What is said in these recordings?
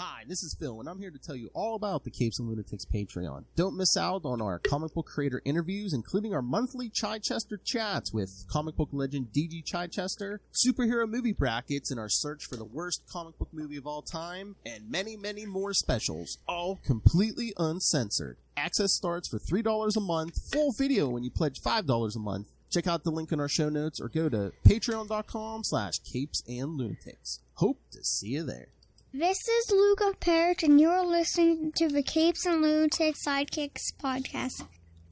Hi, this is Phil, and I'm here to tell you all about the Capes and Lunatics Patreon. Don't miss out on our comic book creator interviews, including our monthly Chichester chats with comic book legend DG Chichester, superhero movie brackets in our search for the worst comic book movie of all time, and many, many more specials, all completely uncensored. Access starts for $3 a month, full video when you pledge $5 a month. Check out the link in our show notes or go to patreon.com/CapesandLunatics. Hope to see you there. This is Luca Perich, and you're listening to the Capes and Lunatics Sidekicks podcast.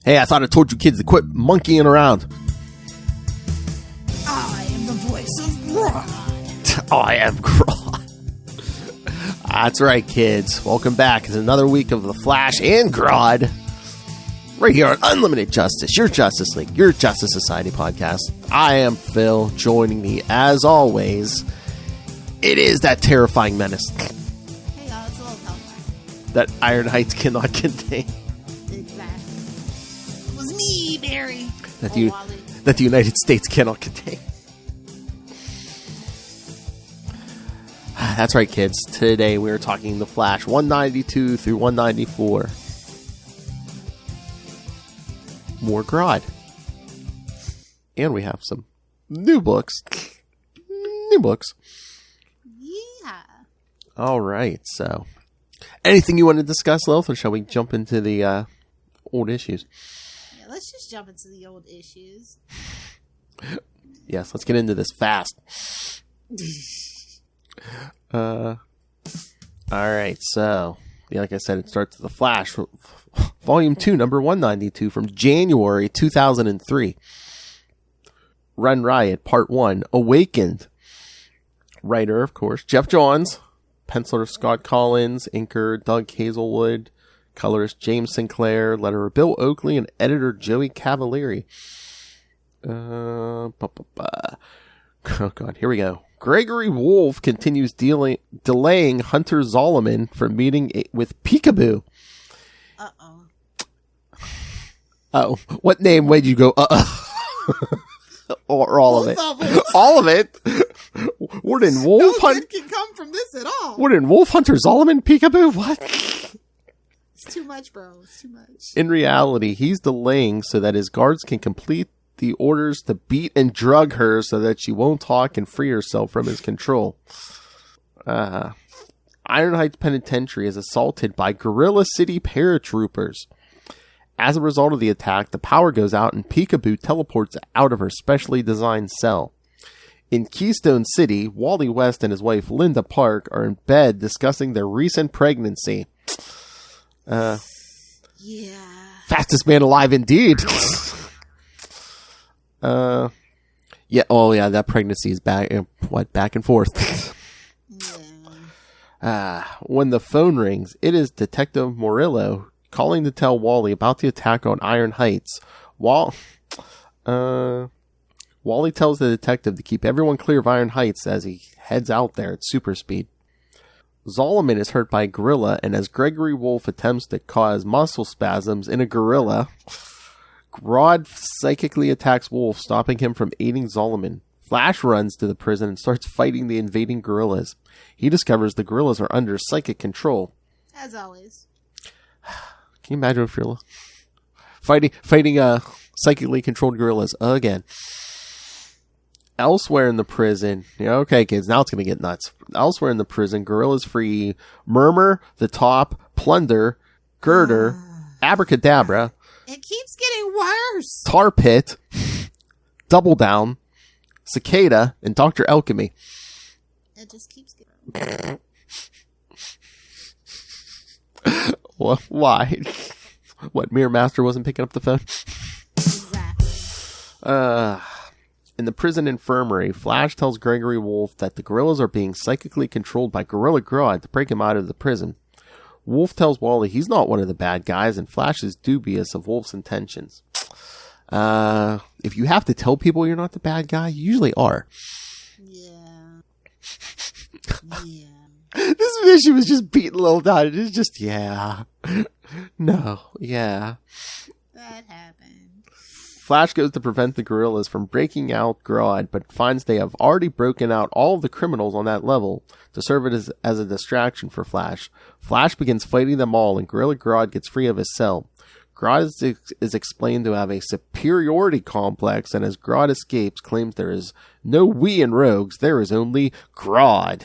Hey, I thought I told you kids to quit monkeying around. I am the voice of Grodd. I am Grodd. That's right, kids. Welcome back. It's another week of The Flash and Grodd. Right here on Unlimited Justice, your Justice League, your Justice Society podcast. I am Phil, joining me as always. It is that terrifying menace. Hey y'all, it's a little tough. That Iron Heights cannot contain. Exactly. It was me, Barry. That Wally. that the United States cannot contain. That's right, kids. Today we are talking The Flash 192 through 194. More Grodd. And we have some new books. Yeah. All right, so anything you want to discuss, Lilith, or shall we jump into the old issues? Yeah, let's just jump into the old issues. Yes, let's get into this fast. All right, so yeah, like I said, it starts with The Flash, Volume 2, number 192 from January 2003. Run Riot, Part 1, Awakened. Writer, of course, Jeff Johns. Penciler, Scott Collins. Inker, Doug Hazelwood. Colorist, James Sinclair. Letterer, Bill Oakley. And editor, Joey Cavalieri. Oh, God, here we go. Gregory Wolf continues delaying Hunter Zolomon from meeting with Peekaboo. Uh-oh. Oh, what name would you go, or all of it? All of it? Wouldn't Wolf No good can come from this at all. Wouldn't Wolf Hunter Zolomon Peekaboo? What? It's too much, bro. It's too much. In reality, he's delaying so that his guards can complete the orders to beat and drug her so that she won't talk and free herself from his control. Iron Heights Penitentiary is assaulted by Gorilla City paratroopers. As a result of the attack, the power goes out and Peekaboo teleports out of her specially designed cell. In Keystone City, Wally West and his wife Linda Park are in bed discussing their recent pregnancy. Yeah. Fastest man alive indeed. Yeah, oh yeah, that pregnancy is back and forth. Yeah. When the phone rings, it is Detective Murillo calling to tell Wally about the attack on Iron Heights. Wally tells the detective to keep everyone clear of Iron Heights as he heads out there at super speed. Zolomon is hurt by a gorilla, and as Gregory Wolf attempts to cause muscle spasms in a gorilla, Grodd psychically attacks Wolf, stopping him from aiding Zolomon. Flash runs to the prison and starts fighting the invading gorillas. He discovers the gorillas are under psychic control. As always. Can you imagine if you're fighting psychically controlled gorillas again? Elsewhere in the prison, okay, kids, now it's going to get nuts. Elsewhere in the prison, gorillas free Murmur, the Top, Plunder, Girder, Abracadabra. It keeps getting worse. Tar Pit, Double Down, Cicada, and Dr. Alchemy. It just keeps getting Well, why? What, Mirror Master wasn't picking up the phone? Exactly. In the prison infirmary, Flash tells Gregory Wolf that the gorillas are being psychically controlled by Gorilla Grodd to break him out of the prison. Wolf tells Wally he's not one of the bad guys, and Flash is dubious of Wolf's intentions. If you have to tell people you're not the bad guy, you usually are. Yeah. This issue was just beating Lil down. It's just, yeah. No, yeah. That happened. Flash goes to prevent the gorillas from breaking out Grodd, but finds they have already broken out all of the criminals on that level to serve it as a distraction for Flash. Flash begins fighting them all, and Gorilla Grodd gets free of his cell. Grodd is explained to have a superiority complex, and as Grodd escapes, claims there is no we in Rogues, there is only Grodd.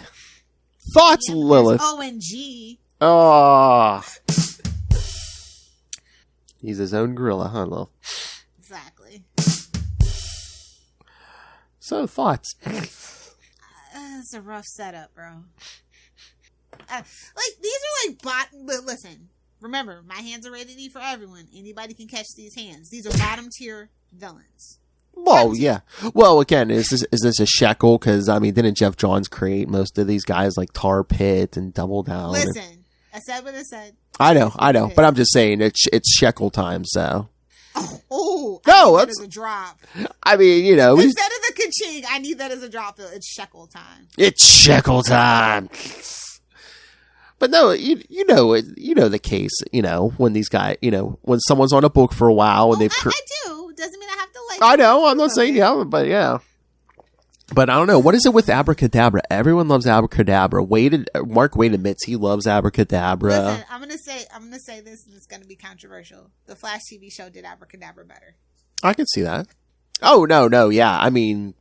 Thoughts, Lilith? ONG. Ah. He's his own gorilla, huh, Lil? Exactly. So, thoughts? It's a rough setup, bro. These are but listen, remember, my hands are rated E for everyone. Anybody can catch these hands. These are bottom tier villains. Well, yeah. Well, again, is this a shekel? Because, I mean, didn't Jeff Johns create most of these guys like Tar Pit and Double Down? Listen, I said what I said. I know, but I'm just saying it's shekel time, so. Oh, no, that as a drop. I mean, you know, instead of the ka-ching, I need that as a drop. It's shekel time. It's shekel time. But no, you know the case. You know, when these guys, you know, when someone's on a book for a while and they've. I do. Doesn't mean I have to like. I know. I'm not saying yeah, but yeah. But I don't know. What is it with Abracadabra? Everyone loves Abracadabra. Mark Waid admits he loves Abracadabra. Listen, I'm gonna say this, and it's gonna be controversial. The Flash TV show did Abracadabra better. I can see that. Oh no, yeah. I mean,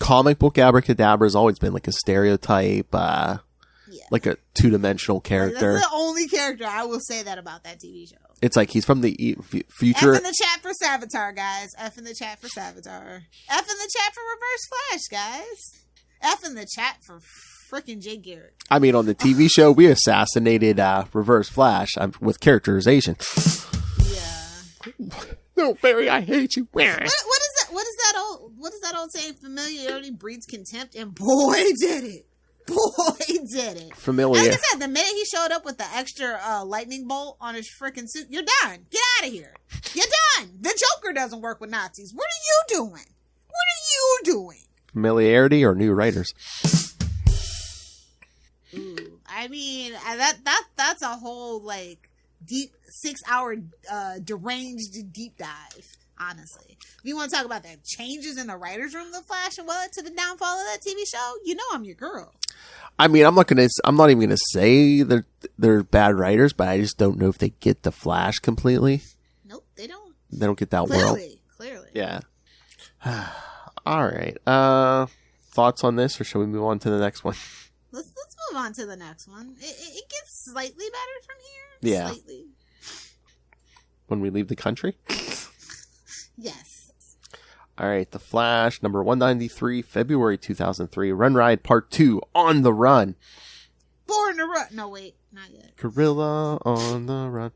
comic book Abracadabra has always been like a stereotype, like a two-dimensional character. That's the only character I will say that about that TV show. It's like he's from the future. F in the chat for Savitar, guys. F in the chat for Savitar. F in the chat for Reverse Flash, guys. F in the chat for freaking Jay Garrett. I mean, on the TV show, we assassinated Reverse Flash with characterization. Yeah. No, Barry, I hate you. What is that old saying? Familiarity breeds contempt, and boy did it. Did it. Familiar. Like I said, the minute he showed up with the extra lightning bolt on his freaking suit, you're done. Get out of here. You're done. The Joker doesn't work with Nazis. What are you doing? Familiarity or new writers? Ooh, I mean, that's a whole like deep 6-hour deranged deep dive. Honestly, if you want to talk about the changes in the writers' room of the Flash and what led to the downfall of that TV show, you know I'm your girl. I mean, I'm not even gonna say they're bad writers, but I just don't know if they get the Flash completely. Nope, they don't. They don't get that Clearly. Yeah. All right. Thoughts on this, or shall we move on to the next one? Let's move on to the next one. It gets slightly better from here. Yeah. Slightly. When we leave the country. Yes. All right, The Flash, number 193, February 2003, Run Ride Part 2, On the Run. Born to Run. No, wait, not yet. Gorilla on the Run.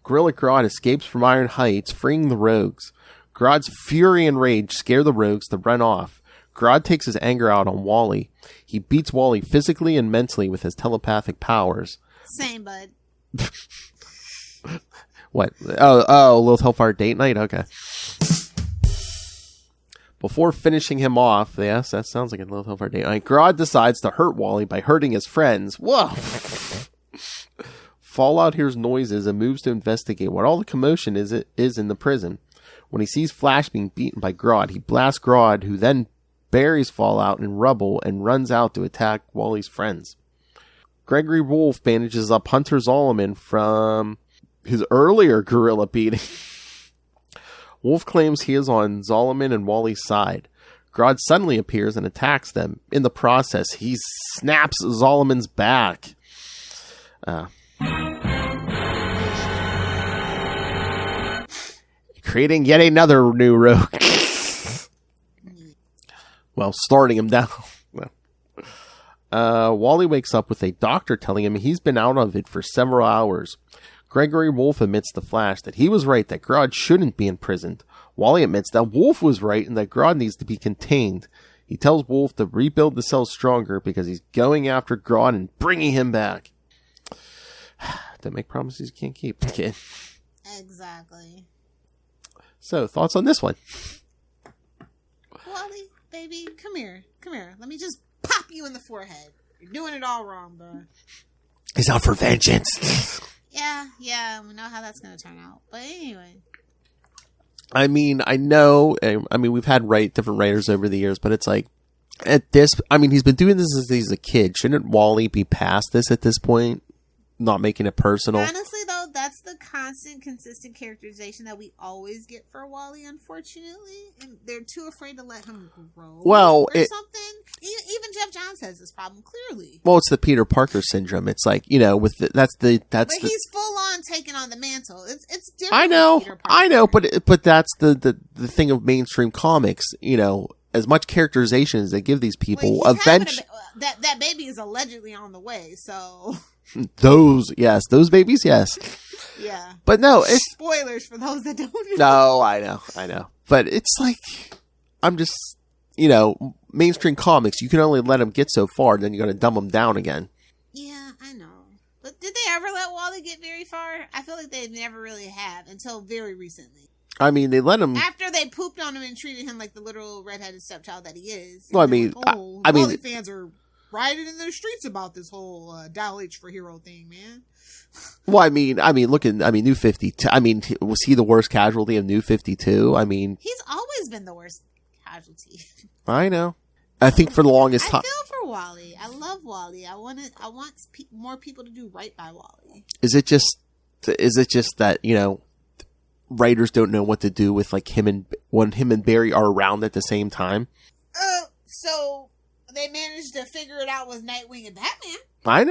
Gorilla Grodd escapes from Iron Heights, freeing the Rogues. Grodd's fury and rage scare the Rogues to run off. Grodd takes his anger out on Wally. He beats Wally physically and mentally with his telepathic powers. Same, bud. What? Oh, Lilith Hellfire date night? Okay. Before finishing him off, yes, that sounds like a Lilith Hellfire date night, Grodd decides to hurt Wally by hurting his friends. Whoa! Fallout hears noises and moves to investigate what all the commotion is in the prison. When he sees Flash being beaten by Grodd, he blasts Grodd, who then buries Fallout in rubble and runs out to attack Wally's friends. Gregory Wolf bandages up Hunter Zolomon from his earlier gorilla beating. Wolf claims he is on Zolomon and Wally's side. Grodd suddenly appears and attacks them. In the process, he snaps Zolomon's back. Creating yet another new rogue. Well, starting him down. Wally wakes up with a doctor telling him he's been out of it for several hours. Gregory Wolf admits to Flash that he was right, that Grodd shouldn't be imprisoned. Wally admits that Wolf was right and that Grodd needs to be contained. He tells Wolf to rebuild the cells stronger because he's going after Grodd and bringing him back. Don't make promises you can't keep, kid. Exactly. So, thoughts on this one? Wally, baby, come here. Let me just pop you in the forehead. You're doing it all wrong, bro. He's out for vengeance. Yeah, we know how that's going to turn out. But anyway, I mean, I know. I mean, we've had different writers over the years, but it's like at this. I mean, he's been doing this since he's a kid. Shouldn't Wally be past this at this point? Not making it personal. Honestly, though, that's the constant, consistent characterization that we always get for Wally, unfortunately. And they're too afraid to let him grow or something. Even Jeff Johns has this problem, clearly. Well, it's the Peter Parker syndrome. It's like, with But he's full on taking on the mantle. It's different. I know, but that's the thing of mainstream comics. As much characterization as they give these people, eventually that baby is allegedly on the way. So those babies, yes. Yeah. But no, it's spoilers for those that don't know. No, I know. But it's like, I'm just, mainstream comics, you can only let them get so far, then you're going to dumb them down again. Yeah, I know. But did they ever let Wally get very far? I feel like they never really have until very recently. I mean, they let him... After they pooped on him and treated him like the literal redheaded stepchild that he is. Well, I mean... Wally fans are rioting in the streets about this whole Dial H for Hero thing, man. Well, I mean, look at, New 52. I mean, was he the worst casualty of New 52? I mean... He's always been the worst casualty. I know. I think for the longest time... I feel for Wally. I love Wally. I want more people to do right by Wally. Is it just that, writers don't know what to do with when him and Barry are around at the same time? So they managed to figure it out with Nightwing and Batman. I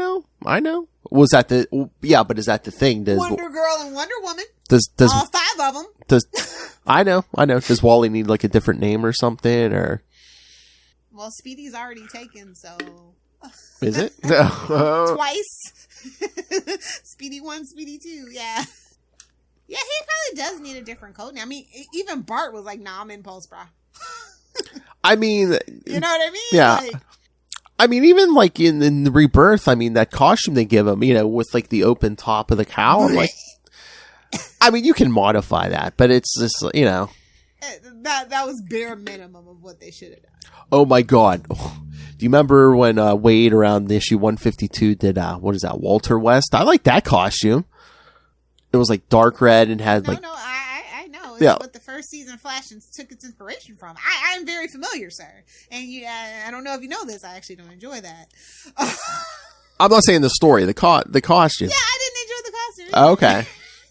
know. Was that but is that the thing? Wonder Girl and Wonder Woman. Does all five of them? I know. Does Wally need a different name or something, or? Well, Speedy's already taken, so. Is it? Twice. Speedy 1, Speedy 2, yeah. Yeah, he probably does need a different code now. I mean, even Bart was like, nah, I'm in post, bro. I mean... You know what I mean? Yeah. I mean, even in the Rebirth, I mean, that costume they give him, with the open top of the cowl, I'm like... I mean, you can modify that, but it's just, That was bare minimum of what they should have done. Oh my God. Do you remember when Wade around issue 152 did, what is that, Walter West? I like that costume. It was dark red and had I know. It's what the first season Flash took its inspiration from. I'm very familiar, sir. And I don't know if you know this. I actually don't enjoy that. I'm not saying the story, the costume. Yeah, I didn't enjoy the costume. Oh, okay.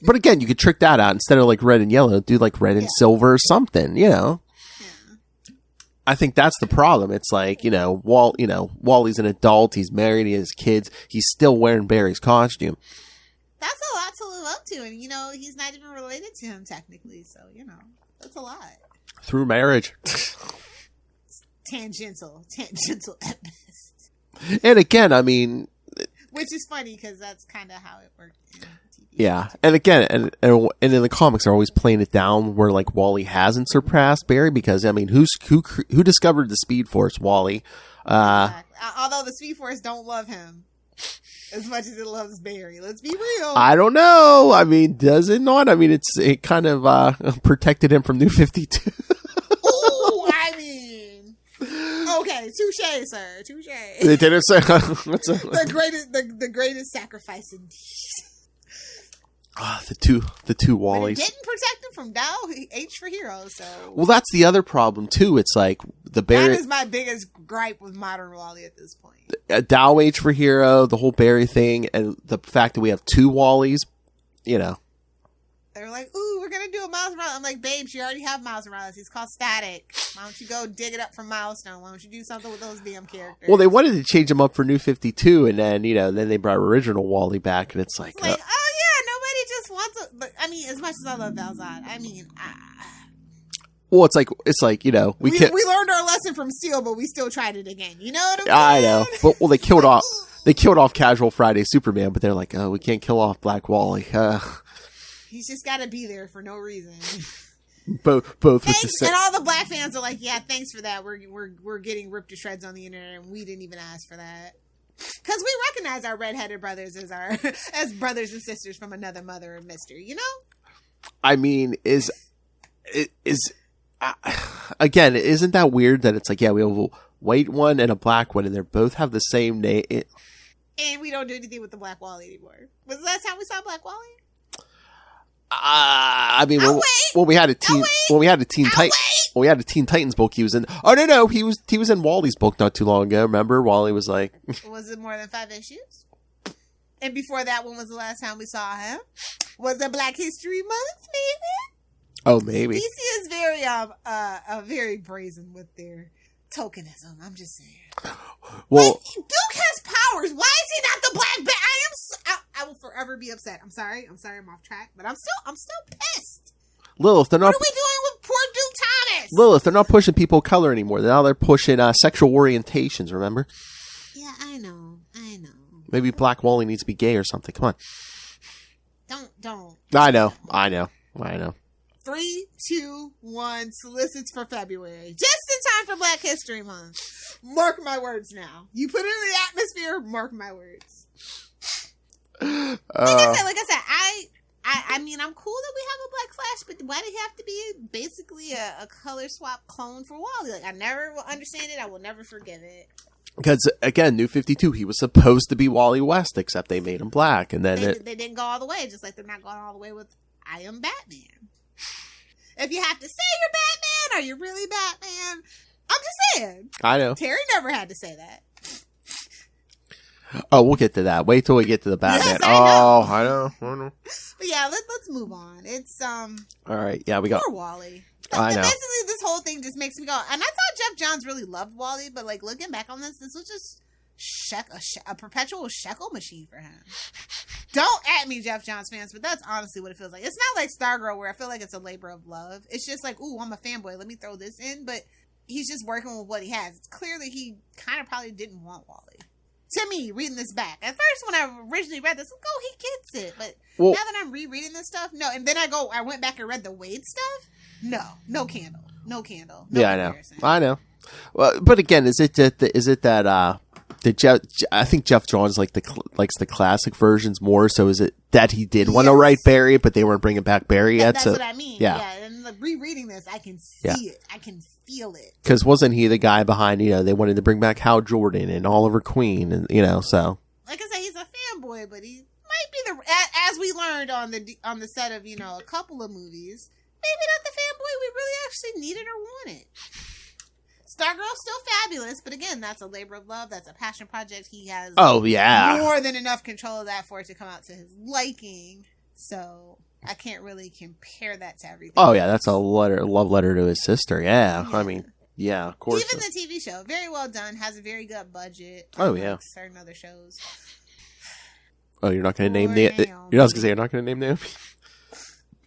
But again, you could trick that out. Instead of red and yellow, do red and silver or something, Yeah. I think that's the problem. It's Wally's an adult, he's married, he has kids, he's still wearing Barry's costume. That's a lot to live up to, and he's not even related to him technically, so that's a lot. Through marriage. Tangential at best. And again, I mean, which is funny because that's kind of how it worked in TV. Yeah, and again, and in the comics, they're always playing it down where Wally hasn't surpassed Barry because I mean, who discovered the Speed Force? Wally. Although the Speed Force don't love him as much as it loves Barry. Let's be real. I don't know. I mean, does it not? I mean, it kind of protected him from New 52. Oh, I mean, okay, touche, sir, touche. They didn't say the greatest sacrifice indeed. The two Wallys. But it didn't protect him from Dial H for Hero, so. Well, that's the other problem too. It's the Barry. That is my biggest gripe with modern Wally at this point. Dial H for Hero, the whole Barry thing, and the fact that we have two Wallys. They're like, ooh, we're gonna do a Miles Morales. I'm like, babes, you already have Miles Morales. He's called Static. Why don't you go dig it up from Milestone? Why don't you do something with those damn characters? Well, they wanted to change him up for New 52, and then then they brought original Wally back, and it's like oh yeah, nobody just wants to. But I mean, as much as I love Valzad, I mean, well, it's like we learned our lesson from Steel, but we still tried it again. You know what I'm saying? I know, but they killed off Casual Friday Superman, but they're like, oh, we can't kill off Black Wally. He's just got to be there for no reason. Both thanks, and all the Black fans are like, yeah, thanks for that. We're getting ripped to shreds on the internet, and we didn't even ask for that. Because we recognize our redheaded brothers as brothers and sisters from another mother of mystery, I mean, again, isn't that weird that it's like, yeah, we have a white one and a black one, and they both have the same name. And we don't do anything with the Black Wally anymore. Was the last time we saw Black Wally? I mean, I'll when we had a Teen Titans book, he was in. Oh no, he was in Wally's book not too long ago. Remember, Wally was like, was it more than 5 issues? And before that, when was the last time we saw him? Was it Black History Month, maybe? Oh, maybe. DC is very brazen with their tokenism. I'm just saying. Well, but Duke has powers. Why is he not the Black Bat? I will forever be upset. I'm sorry. I'm off track, but I'm still pissed. Lilith, they're not. What are we doing with poor Duke Thomas? Lilith, they're not pushing people of color anymore. Now they're pushing sexual orientations. Remember? Yeah, I know. Maybe Black Wally needs to be gay or something. Come on. Don't. I know. 3, 2, 1. Solicits for February, just in time for Black History Month. Mark my words now. You put it in the atmosphere. Mark my words. Like I said, I mean, I'm cool that we have a Black Flash, but why did he have to be basically a color swap clone for Wally? Like, I never will understand it. I will never forgive it. Because, again, New 52, he was supposed to be Wally West, except they made him black. And then they didn't go all the way, just like they're not going all the way with I Am Batman. If you have to say you're Batman, are you really Batman? I'm just saying. I know. Terry never had to say that. Oh, we'll get to that. Wait till we get to the Batman. Yes, I know. But yeah, let's move on. It's all right. Yeah, we got poor Wally. I know. Basically, this whole thing just makes me go. And I thought Jeff Johns really loved Wally, but like looking back on this was just a perpetual shekel machine for him. Don't at me, Jeff Johns fans, but that's honestly what it feels like. It's not like Stargirl where I feel like it's a labor of love. It's just like, ooh, I'm a fanboy. Let me throw this in, but he's just working with what he has. It's clearly he kind of probably didn't want Wally. To me, reading this back. At first, when I originally read this, like, oh, he gets it. But now that I'm rereading this stuff, no. And then I went back and read the Wade stuff. No candle. No yeah, comparison. I know. Well, but again, is it that I think Jeff Johns likes the classic versions more. So is it that he did want to write Barry, but they weren't bringing back Barry yet? That's so what I mean. Yeah. And rereading this, I can see it. I can feel it. Because wasn't he the guy behind? They wanted to bring back Hal Jordan and Oliver Queen, and so. Like I said, he's a fanboy, but he might be as we learned on the set of a couple of movies. Maybe not the fanboy we really actually needed or wanted. Stargirl's still fabulous, but again, that's a labor of love. That's a passion project. He has more than enough control of that for it to come out to his liking. So I can't really compare that to everything. Oh yeah, that's a love letter to his sister. Yeah. I mean, yeah, of course. Even the TV show, very well done, has a very good budget. Oh yeah, certain other shows. Oh, you're not going to name Naomi. You're not going to say you're not going to name Naomi.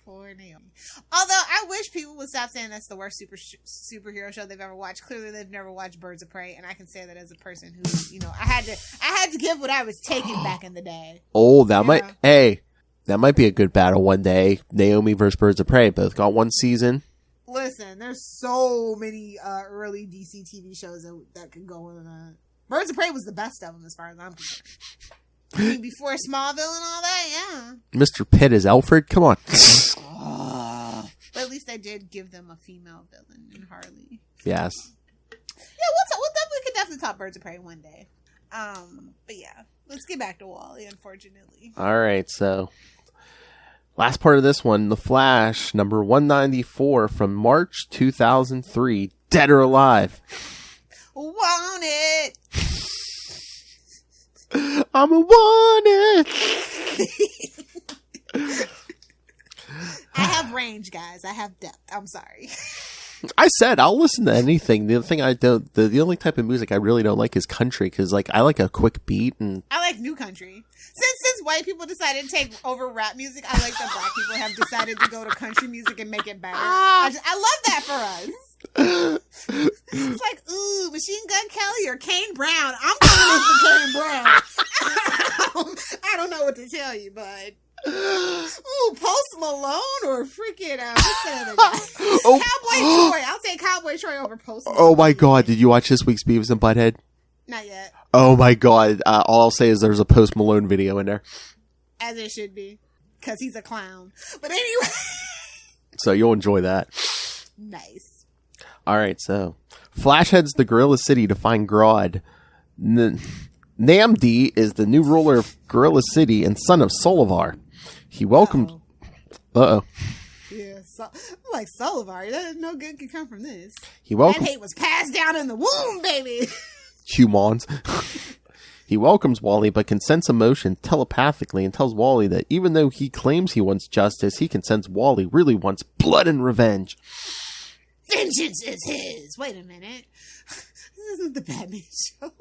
Poor Naomi. Although I wish people would stop saying that's the worst superhero show they've ever watched. Clearly, they've never watched Birds of Prey, and I can say that as a person who, I had to give what I was taking back in the day. Oh, that might be a good battle one day. Naomi versus Birds of Prey, both got one season. Listen, there's so many early DC TV shows that could go on. Birds of Prey was the best of them, as far as I'm concerned. I mean, before Smallville and all that, yeah. Mr. Pitt is Alfred. Come on. But at least I did give them a female villain in Harley. Yes. Yeah, we could definitely talk Birds of Prey one day. But yeah, let's get back to Wally, unfortunately. All right, so last part of this one, The Flash, number 194 from March 2003, Dead or Alive. Want it! I'm a want it! I have range, guys. I have depth. I'm sorry. I said I'll listen to anything. The other thing the only type of music I really don't like is country, because I like a quick beat, and I like new country. Since white people decided to take over rap music, I like that black people have decided to go to country music and make it better. I love that for us. It's like, ooh, Machine Gun Kelly or Kane Brown. I'm going for Kane Brown. I don't know what to tell you, but ooh, Post Malone or freaking what's the other guy? Cowboy Troy. I'll take Cowboy Troy over Post Malone. Oh my god, did you watch this week's Beavis and Butthead? Not yet. Oh my god, all I'll say is there's a Post Malone video in there. As it should be, because he's a clown. But anyway. So you'll enjoy that. Nice. Alright, so Flash heads to Gorilla City to find Grodd. Namdi is the new ruler of Gorilla City and son of Solivar. He welcomed Uh-oh. Yeah, like Solivar. No good can come from this. That hate was passed down in the womb, baby. Humans. He welcomes Wally, but can sense emotion telepathically and tells Wally that even though he claims he wants justice, he can sense Wally really wants blood and revenge. Vengeance is his. Wait a minute. This isn't the Batman show.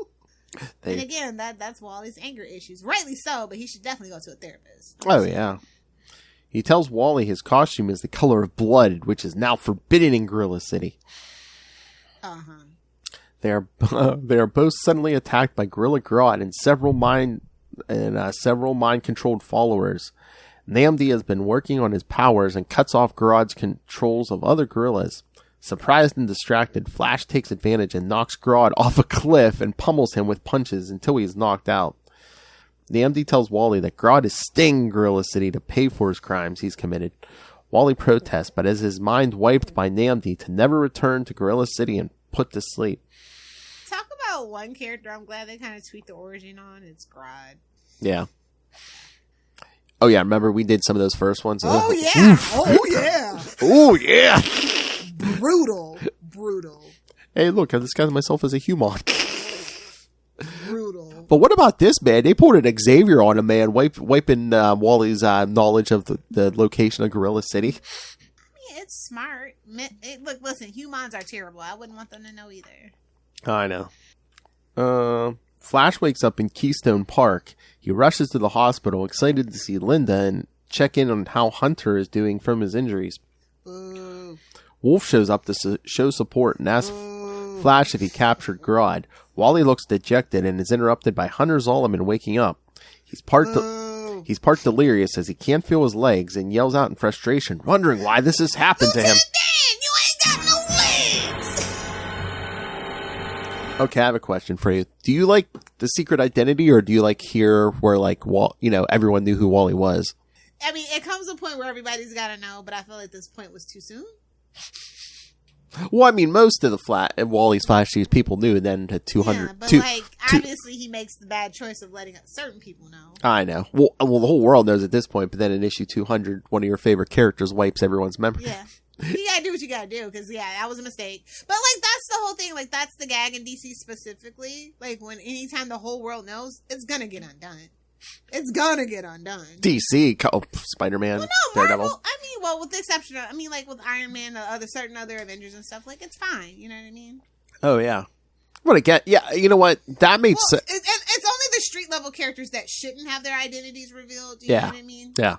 And again, that's Wally's anger issues. Rightly so, but he should definitely go to a therapist. Oh, yeah. He tells Wally his costume is the color of blood, which is now forbidden in Gorilla City. Uh-huh. They are both suddenly attacked by Gorilla Grodd and several mind-controlled followers. Namdi has been working on his powers and cuts off Grodd's controls of other gorillas. Surprised and distracted, Flash takes advantage and knocks Grodd off a cliff and pummels him with punches until he is knocked out. Namdi tells Wally that Grodd is staying in Gorilla City to pay for his crimes he's committed. Wally protests, but has his mind wiped by Namdi to never return to Gorilla City and put to sleep. Talk about one character I'm glad they kind of tweaked the origin on. It's Grodd. Yeah. Oh, yeah. Remember we did some of those first ones? Oh, yeah. Oof. Oh, yeah. Oh, yeah. Brutal. Hey, look. I disguised myself as a human. Brutal. But what about this, man? They poured an Xavier on him, man, wiping Wally's knowledge of the location of Gorilla City. I mean, it's smart. Look, listen, humans are terrible. I wouldn't want them to know either. I know. Flash wakes up in Keystone Park. He rushes to the hospital, excited to see Linda and check in on how Hunter is doing from his injuries. Boo. Wolf shows up to show support and asks Flash if he captured Grodd. Wally looks dejected and is interrupted by Hunter Zolomon waking up. He's part delirious as he can't feel his legs and yells out in frustration, wondering why this has happened to him. You ain't got no legs! Okay, I have a question for you. Do you like the secret identity, or do you like here where everyone knew who Wally was? I mean, it comes to a point where everybody's got to know, but I feel like this point was too soon. Well, I mean, most of Wally's Flash series people knew, and then to 200. Yeah, but obviously he makes the bad choice of letting certain people know. I know. Well, the whole world knows at this point, but then in issue 200, one of your favorite characters wipes everyone's memory. Yeah. You gotta do what you gotta do, because, that was a mistake. But, that's the whole thing. That's the gag in DC specifically. Anytime the whole world knows, it's gonna get undone. It's gonna get undone. DC, Spider-Man, well, no, Marvel, Daredevil. I mean, with the exception of, with Iron Man, certain other Avengers and stuff, it's fine. You know what I mean? Oh, yeah. What I get, yeah, you know what? That made sense. It's only the street level characters that shouldn't have their identities revealed. You know what I mean? Yeah.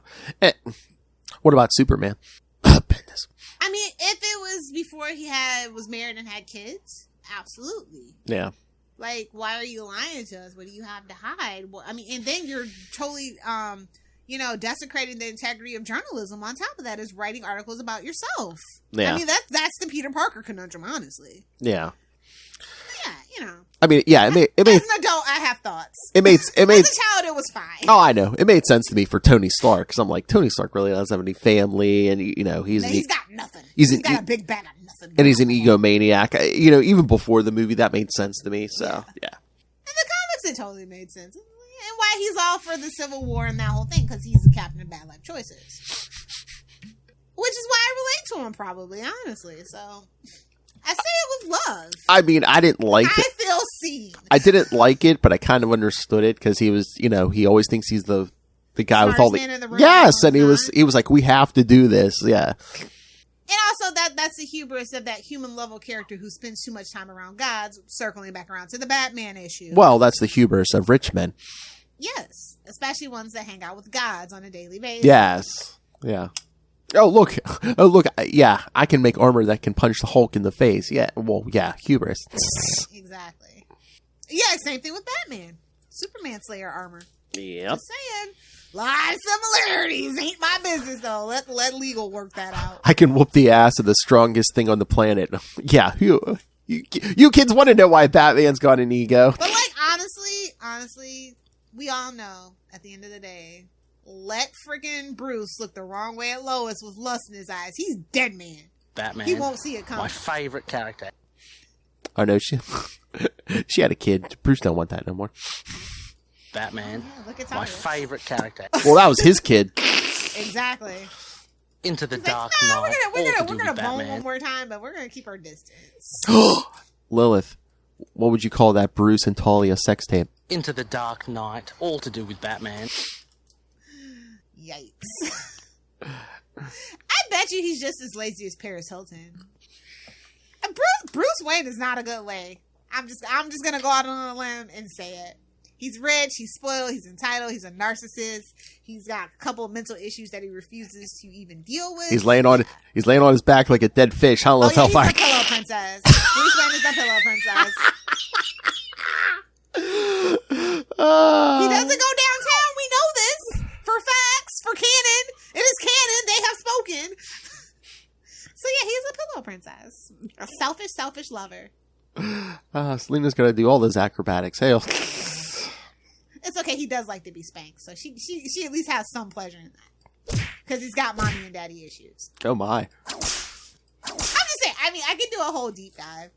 What about Superman? Goodness. I mean, if it was before he was married and had kids, absolutely. Yeah. Why are you lying to us? What do you have to hide? Well, I mean, and then you're totally, desecrating the integrity of journalism. On top of that is writing articles about yourself. Yeah. I mean, that's the Peter Parker conundrum, honestly. Yeah. Yeah, I mean, yeah, it made as an adult, I have thoughts. It made as a child, it was fine. Oh, I know. It made sense to me for Tony Stark, because I'm like, Tony Stark really doesn't have any family, and he's got nothing. He's got a big bag of nothing. And he's an egomaniac. Even before the movie, that made sense to me. So yeah. In the comics, it totally made sense, and why he's all for the Civil War and that whole thing, because he's the captain of bad life choices, which is why I relate to him, probably, honestly. So. I say it with love. I mean, I didn't like it. I feel seen. I didn't like it, but I kind of understood it because he was, he always thinks he's the guy smartest with all the yes, and he was like, we have to do this, yeah. And also that's the hubris of that human level character who spends too much time around gods, circling back around to the Batman issue. Well, that's the hubris of rich men. Yes, especially ones that hang out with gods on a daily basis. Yes, yeah. Oh, look. Yeah, I can make armor that can punch the Hulk in the face. Yeah, well, yeah, hubris. Exactly. Yeah, same thing with Batman. Superman Slayer armor. Yep. Just saying. Lot of similarities. Ain't my business, though. Let legal work that out. I can whoop the ass of the strongest thing on the planet. Yeah, you kids want to know why Batman's got an ego. But, honestly, we all know, at the end of the day, let freaking Bruce look the wrong way at Lois with lust in his eyes. He's dead man. Batman. He won't see it coming. My favorite character. Oh no, she had a kid. Bruce don't want that no more. Batman. Yeah, look at my favorite character. Well, that was his kid. Exactly. Into the He's like, dark nah, night. we're gonna bone one more time, but we're gonna keep our distance. Lilith, what would you call that Bruce and Talia sex tape? Into the dark night. All to do with Batman. Yikes. I bet you he's just as lazy as Paris Hilton. And Bruce Wayne is not a good way. I'm just gonna go out on a limb and say it. He's rich, he's spoiled, he's entitled, he's a narcissist. He's got a couple of mental issues that he refuses to even deal with. He's laying on his back like a dead fish. How long? He's a pillow princess. Bruce Wayne is a pillow princess. He doesn't go downtown. We know this for facts, for canon. It is canon. They have spoken. So yeah, he's a pillow princess, a selfish lover. Selena's got to do all those acrobatics. Hey, It's okay. He does like to be spanked, so she at least has some pleasure in that because he's got mommy and daddy issues. oh my! I'm just saying. I mean, I could do a whole deep dive,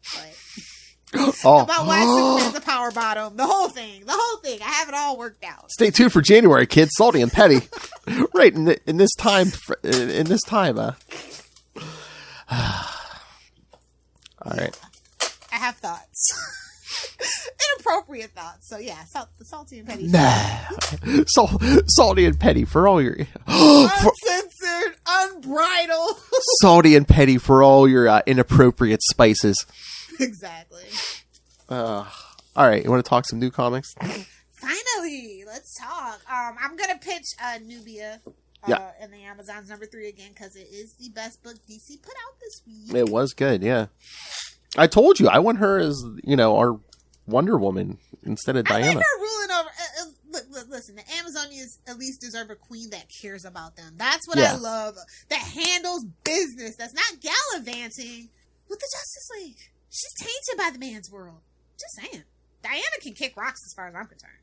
Oh, about why Superman's a power bottom. The whole thing. I have it all worked out. Stay tuned for January, kids. Salty and petty. Right in this time. All right. I have thoughts. Inappropriate thoughts. So yeah, salty and petty. Nah. Salty and petty for all your Uncensored, unbridled. salty and petty for all your inappropriate spices. Exactly. All right, you want to talk some new comics? Finally, let's talk. I'm gonna pitch Nubia. In the Amazon's #3 again because it is the best book DC put out this week. It was good, yeah. I told you I want her as our Wonder Woman instead of Diana. I like her ruling over. Listen, the Amazonians at least deserve a queen that cares about them. That's what I love. That handles business. That's not gallivanting with the Justice League. She's tainted by the man's world. Just saying. Diana can kick rocks as far as I'm concerned.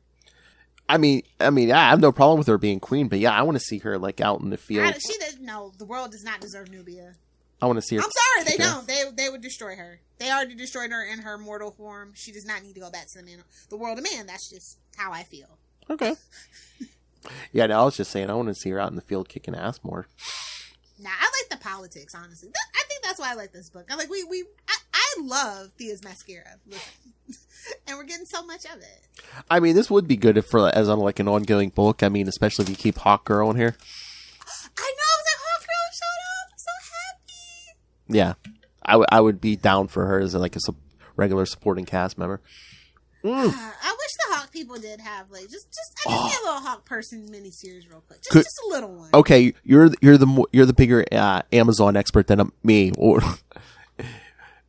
I mean, I have no problem with her being queen, but I want to see her out in the field. The world does not deserve Nubia. I want to see her. I'm sorry, they don't. They would destroy her. They already destroyed her in her mortal form. She does not need to go back to the world of man. That's just how I feel. Okay. Yeah, no, I was just saying I want to see her out in the field kicking ass more. Nah, I like the politics, honestly. I think that's why I like this book. I love Thea's mascara. And we're getting so much of it. I mean, this would be good as on an ongoing book. I mean, especially if you keep Hawk Girl in here. I know, I was like, Hawk Girl showed up. I'm so happy. Yeah, I would be down for her as a regular supporting cast member. I wish the Hawk people did have I just need a little Hawk person miniseries real quick, just a little one. Okay, you're the bigger Amazon expert than me, or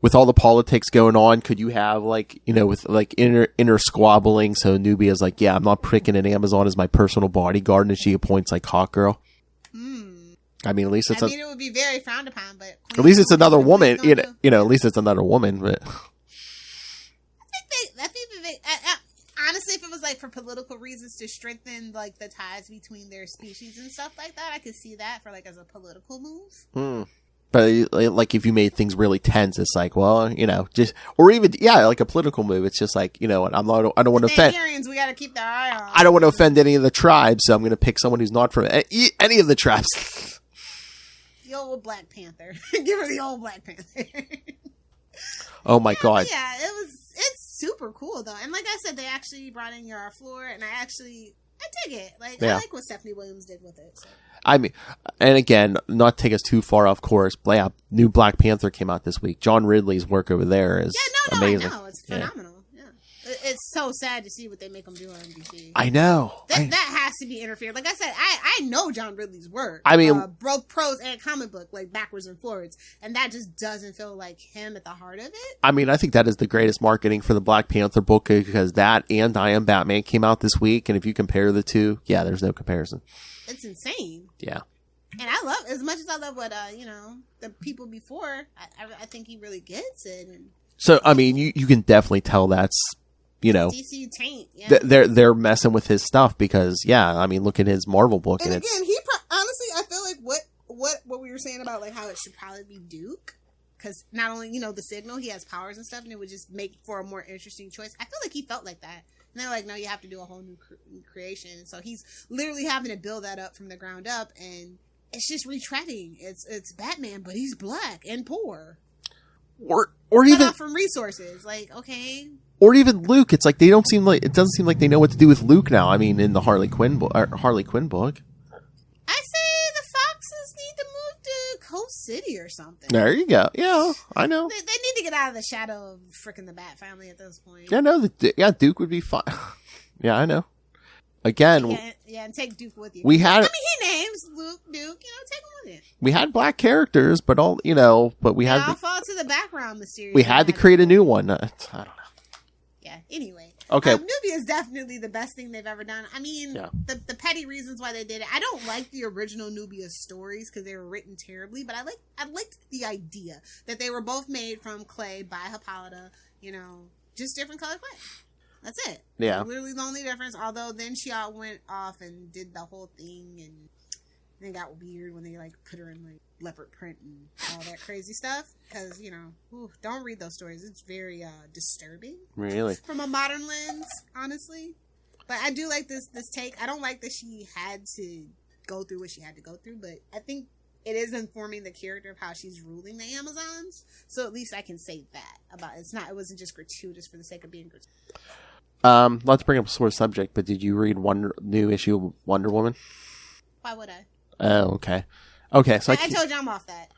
with all the politics going on, could you have with inner squabbling? So Nubia's I'm not pricking an Amazon as my personal bodyguard, and she appoints Hawk Girl. I mean, at least it would be very frowned upon, but at least it's another woman. At least it's another woman, but. I think honestly, if it was for political reasons to strengthen the ties between their species and stuff like that, I could see that for as a political move. But if you made things really tense, it's just or even a political move. It's just I don't want to offend. We got to keep their eye on. I don't want to offend any of the tribes, so I'm going to pick someone who's not from any of the tribes. The old Black Panther. Give her the old Black Panther. Oh my God! Yeah, it's super cool though, and like I said, they actually brought in Yara Flor, and I dig it. I like what Stephanie Williams did with it. So. I mean, and again, not to take us too far off course, new Black Panther came out this week. John Ridley's work over there is amazing. I know. It's phenomenal. Yeah. It's so sad to see what they make them do on NBC. I know. That has to be interfered. Like I said, I know John Ridley's work. I mean, both prose and comic book, backwards and forwards, and that just doesn't feel like him at the heart of it. I mean, I think that is the greatest marketing for the Black Panther book because that and I Am Batman came out this week, and if you compare the two, there's no comparison. It's insane. Yeah. And I love, as much as I love what, the people before, I think he really gets it. And, so, I mean, you can definitely tell that's, DC taint. Yeah. They're messing with his stuff because, look at his Marvel book. And again, honestly, I feel like what we were saying about, how it should probably be Duke. Because not only, the Signal, he has powers and stuff, and it would just make for a more interesting choice. I feel like he felt like that. And they're like, no, you have to do a whole new creation. So he's literally having to build that up from the ground up. And it's just retreading. It's Batman, but he's black and poor. Or Cut even off from resources. Like, okay. Or even Luke. It's like it doesn't seem like they know what to do with Luke now. I mean, in the Harley Quinn book. I say the Foxes need to move to Coast City or something. There you go. Yeah, I know. They need to get out of the shadow of frickin' the Bat family at this point. Yeah, no. Duke would be fine. Yeah, I know. Again, yeah, and take Duke with you. We had. I mean, he names Luke Duke. Take him with you. We had black characters, but all but we they had. all fall to the background mysterious. We had to create a new one. I don't know. Yeah. Anyway. Okay. Nubia is definitely the best thing they've ever done. I mean, the petty reasons why they did it. I don't like the original Nubia stories because they were written terribly, but I liked the idea that they were both made from clay by Hippolyta. Just different color clay. That's it. Yeah. Literally the only difference. Although then she all went off and did the whole thing, and then got weird when they put her in leopard print and all that crazy stuff. Because don't read those stories. It's very disturbing. Really? From a modern lens, honestly. But I do like this take. I don't like that she had to go through what she had to go through, but I think it is informing the character of how she's ruling the Amazons. So at least I can say that about it. It wasn't just gratuitous for the sake of being gratuitous. Not to bring up a sore subject, but did you read new issue of Wonder Woman? Why would I? Oh, okay. Okay, so I told you I'm off that.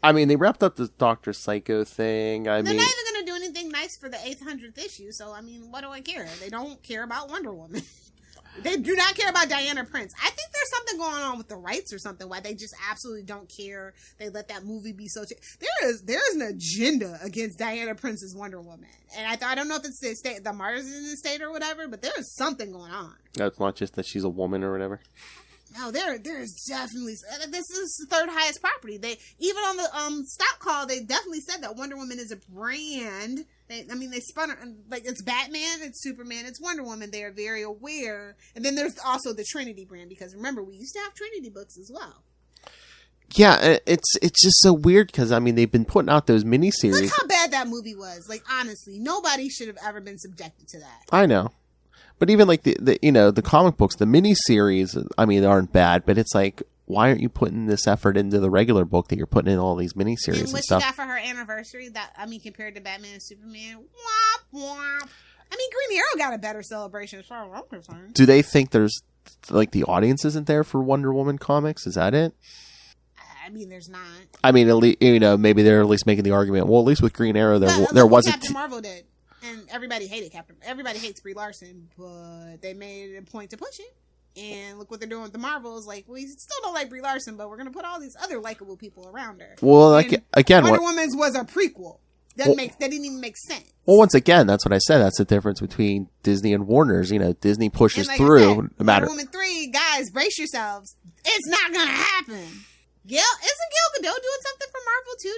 I mean, they wrapped up the Dr. Psycho thing. They're not even going to do anything nice for the 800th issue, so, I mean, what do I care? They don't care about Wonder Woman. They do not care about Diana Prince. I think there's something going on with the rights or something, why they just absolutely don't care. They let that movie be so... There is an agenda against Diana Prince's Wonder Woman. And I don't know if it's the Mars in the state or whatever, but there is something going on. It's not just that she's a woman or whatever. No, there's definitely... This is the third highest property. They even on the stock call, they definitely said that Wonder Woman is a brand. They spun her... it's Batman, it's Superman, it's Wonder Woman. They are very aware. And then there's also the Trinity brand, because remember, we used to have Trinity books as well. Yeah, it's just so weird, because, they've been putting out those miniseries. Look how bad that movie was. Honestly, nobody should have ever been subjected to that. I know. But even the comic books, the miniseries, they aren't bad, but it's like, why aren't you putting this effort into the regular book that you're putting in all these miniseries and what stuff? She got for her anniversary, compared to Batman and Superman, womp womp. Green Arrow got a better celebration as far as I'm concerned. Do they think there's, the audience isn't there for Wonder Woman comics? Is that it? There's not. At least, maybe they're at least making the argument, well, at least with Green Arrow, there wasn't... Captain Marvel did. And everybody hated everybody hates Brie Larson, but they made a point to push it. And look what they're doing with the Marvels. We still don't like Brie Larson, but we're going to put all these other likable people around her. Well, again... Wonder Woman's was a prequel. That didn't even make sense. Well, once again, that's what I said. That's the difference between Disney and Warner's. Disney pushes through. No matter. Wonder Woman 3, guys, brace yourselves. It's not going to happen. Isn't Gal Gadot doing something for Marvel too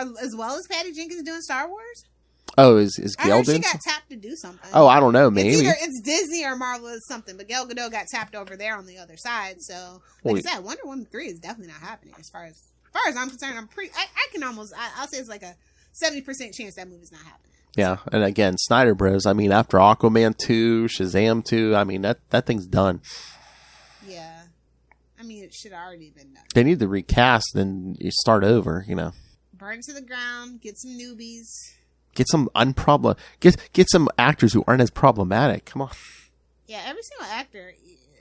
now? As well as Patty Jenkins doing Star Wars? Oh, is Gal she got tapped to do something. Oh, I don't know. Maybe it's Disney or Marvel or something. But Gal Gadot got tapped over there on the other side. So, I said, Wonder Woman 3 is definitely not happening. As far as I'm concerned, I can almost I'll say it's like a 70% chance that movie's not happening. Yeah, and again, Snyder Bros. After Aquaman 2, Shazam 2, that thing's done. Yeah, it should have already been done. They need to recast and you start over. Burn to the ground. Get some newbies. Get some get some actors who aren't as problematic. Come on. Yeah, every single actor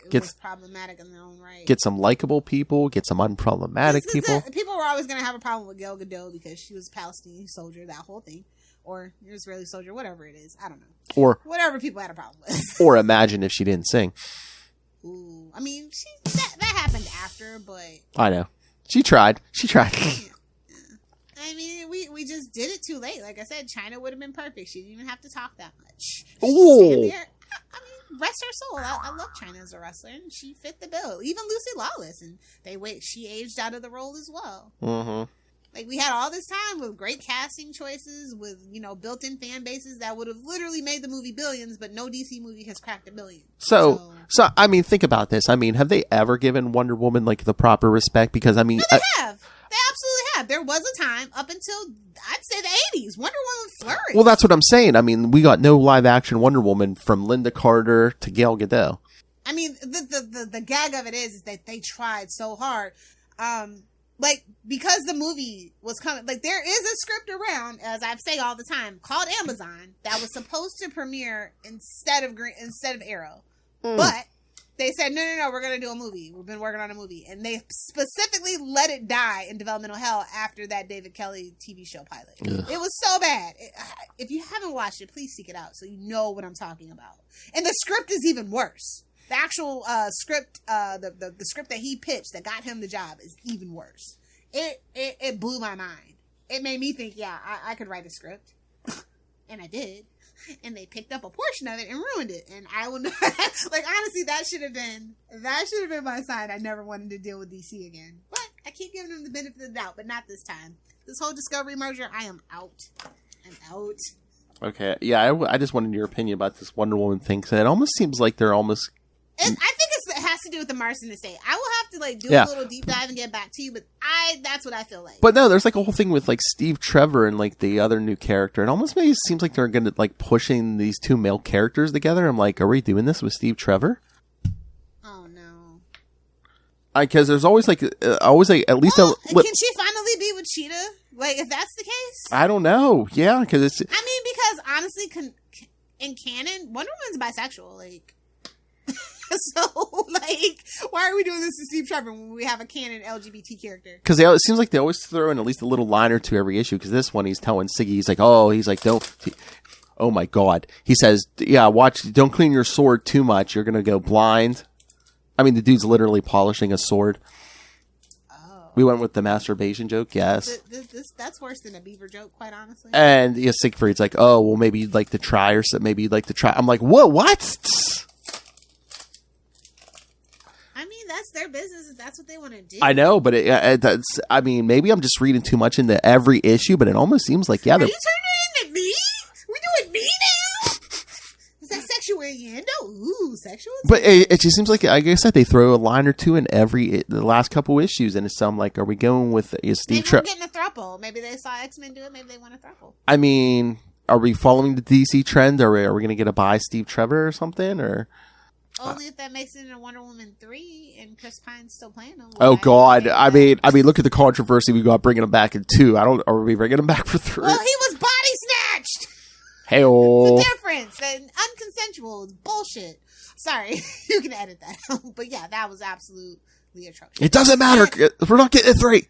was problematic in their own right. Get some likable people. Get some unproblematic people. People were always going to have a problem with Gal Gadot because she was a Palestinian soldier, that whole thing. Or an Israeli soldier, whatever it is. I don't know. Or whatever people had a problem with. Or imagine if she didn't sing. Ooh. That happened after, but... I know. She tried. We just did it too late. Like I said, China would have been perfect. She didn't even have to talk that much. Ooh. Rest her soul. I love China as a wrestler, and she fit the bill. Even Lucy Lawless, and she aged out of the role as well. Mm-hmm. We had all this time with great casting choices, with built-in fan bases that would have literally made the movie billions, but no DC movie has cracked $1 billion. So think about this. Have they ever given Wonder Woman the proper respect? Because no, they have. They absolutely have. There was a time up until I'd say the 80s. Wonder Woman flourished. Well, that's what I'm saying. We got no live action Wonder Woman from Linda Carter to Gal Gadot. I mean, the gag of it is that they tried so hard. Like, because the movie was coming, like, there is a script around, as I say all the time, called Amazon that was supposed to premiere instead of Arrow. But they said, no, we're going to do a movie. We've been working on a movie. And they specifically let it die in developmental hell after that David Kelly TV show pilot. Ugh. It was so bad. If you haven't watched it, please seek it out so you know what I'm talking about. And the script is even worse. The actual script, the script that he pitched that got him the job is even worse. It blew my mind. It made me think, yeah, I could write a script. And I did. And they picked up a portion of it and ruined it. And I would like, honestly, that should have been my sign. I never wanted to deal with DC again. But I keep giving them the benefit of the doubt, but not this time. This whole Discovery merger, I am out. I'm out. Okay, yeah, I just wanted your opinion about this Wonder Woman thing. So it almost seems like they're almost... I think it has to do with the Marston estate. I will have to like do a little deep dive and get back to you, but that's what I feel like. But no, there's like a whole thing with like Steve Trevor and like the other new character. It almost maybe seems like they're going to like pushing these two male characters together. I'm like, are we doing this with Steve Trevor? Oh no! Because there's always like at least can she finally be with Cheetah? Like, if that's the case, I don't know. Yeah, because it's. I mean, because honestly, in canon, Wonder Woman's bisexual. Like. So, like, why are we doing this to Steve Trevor when we have a canon LGBT character? Because it seems like they always throw in at least a little line or two every issue. Because this one, he's telling Siggy, he's like, don't. Oh my God. He says, yeah, don't clean your sword too much. You're going to go blind. I mean, the dude's literally polishing a sword. Oh. We went with the masturbation joke, yes. That's worse than a beaver joke, quite honestly. And yeah, Siegfried's like, oh, well, maybe you'd like to try, or maybe you'd like to try. I'm like, whoa, what? I mean, that's their business if that's what they want to do. I know, but maybe I'm just reading too much into every issue, but it almost seems like, yeah. Are you turning it into me? We're doing me now? Is that sexual innuendo? Ooh, sexual? But it just seems like, like I said, they throw a line or two in the last couple issues, and it's like, are we going with Steve Trevor? Maybe we're getting a throuple. Maybe they saw X-Men do it. Maybe they want a throuple. I mean, are we following the DC trend? Are we going to get a buy Steve Trevor or something? Or... Only if that makes it into Wonder Woman 3 and Chris Pine's still playing them. Oh God! I mean, look at the controversy we got bringing him back in 2. Are we bringing him back for 3? Well, he was body snatched. Hey-oh. It's a difference. And unconsensual is bullshit. Sorry, you can edit that out. But yeah, that was absolutely atrocious. It doesn't matter. We're not getting a 3.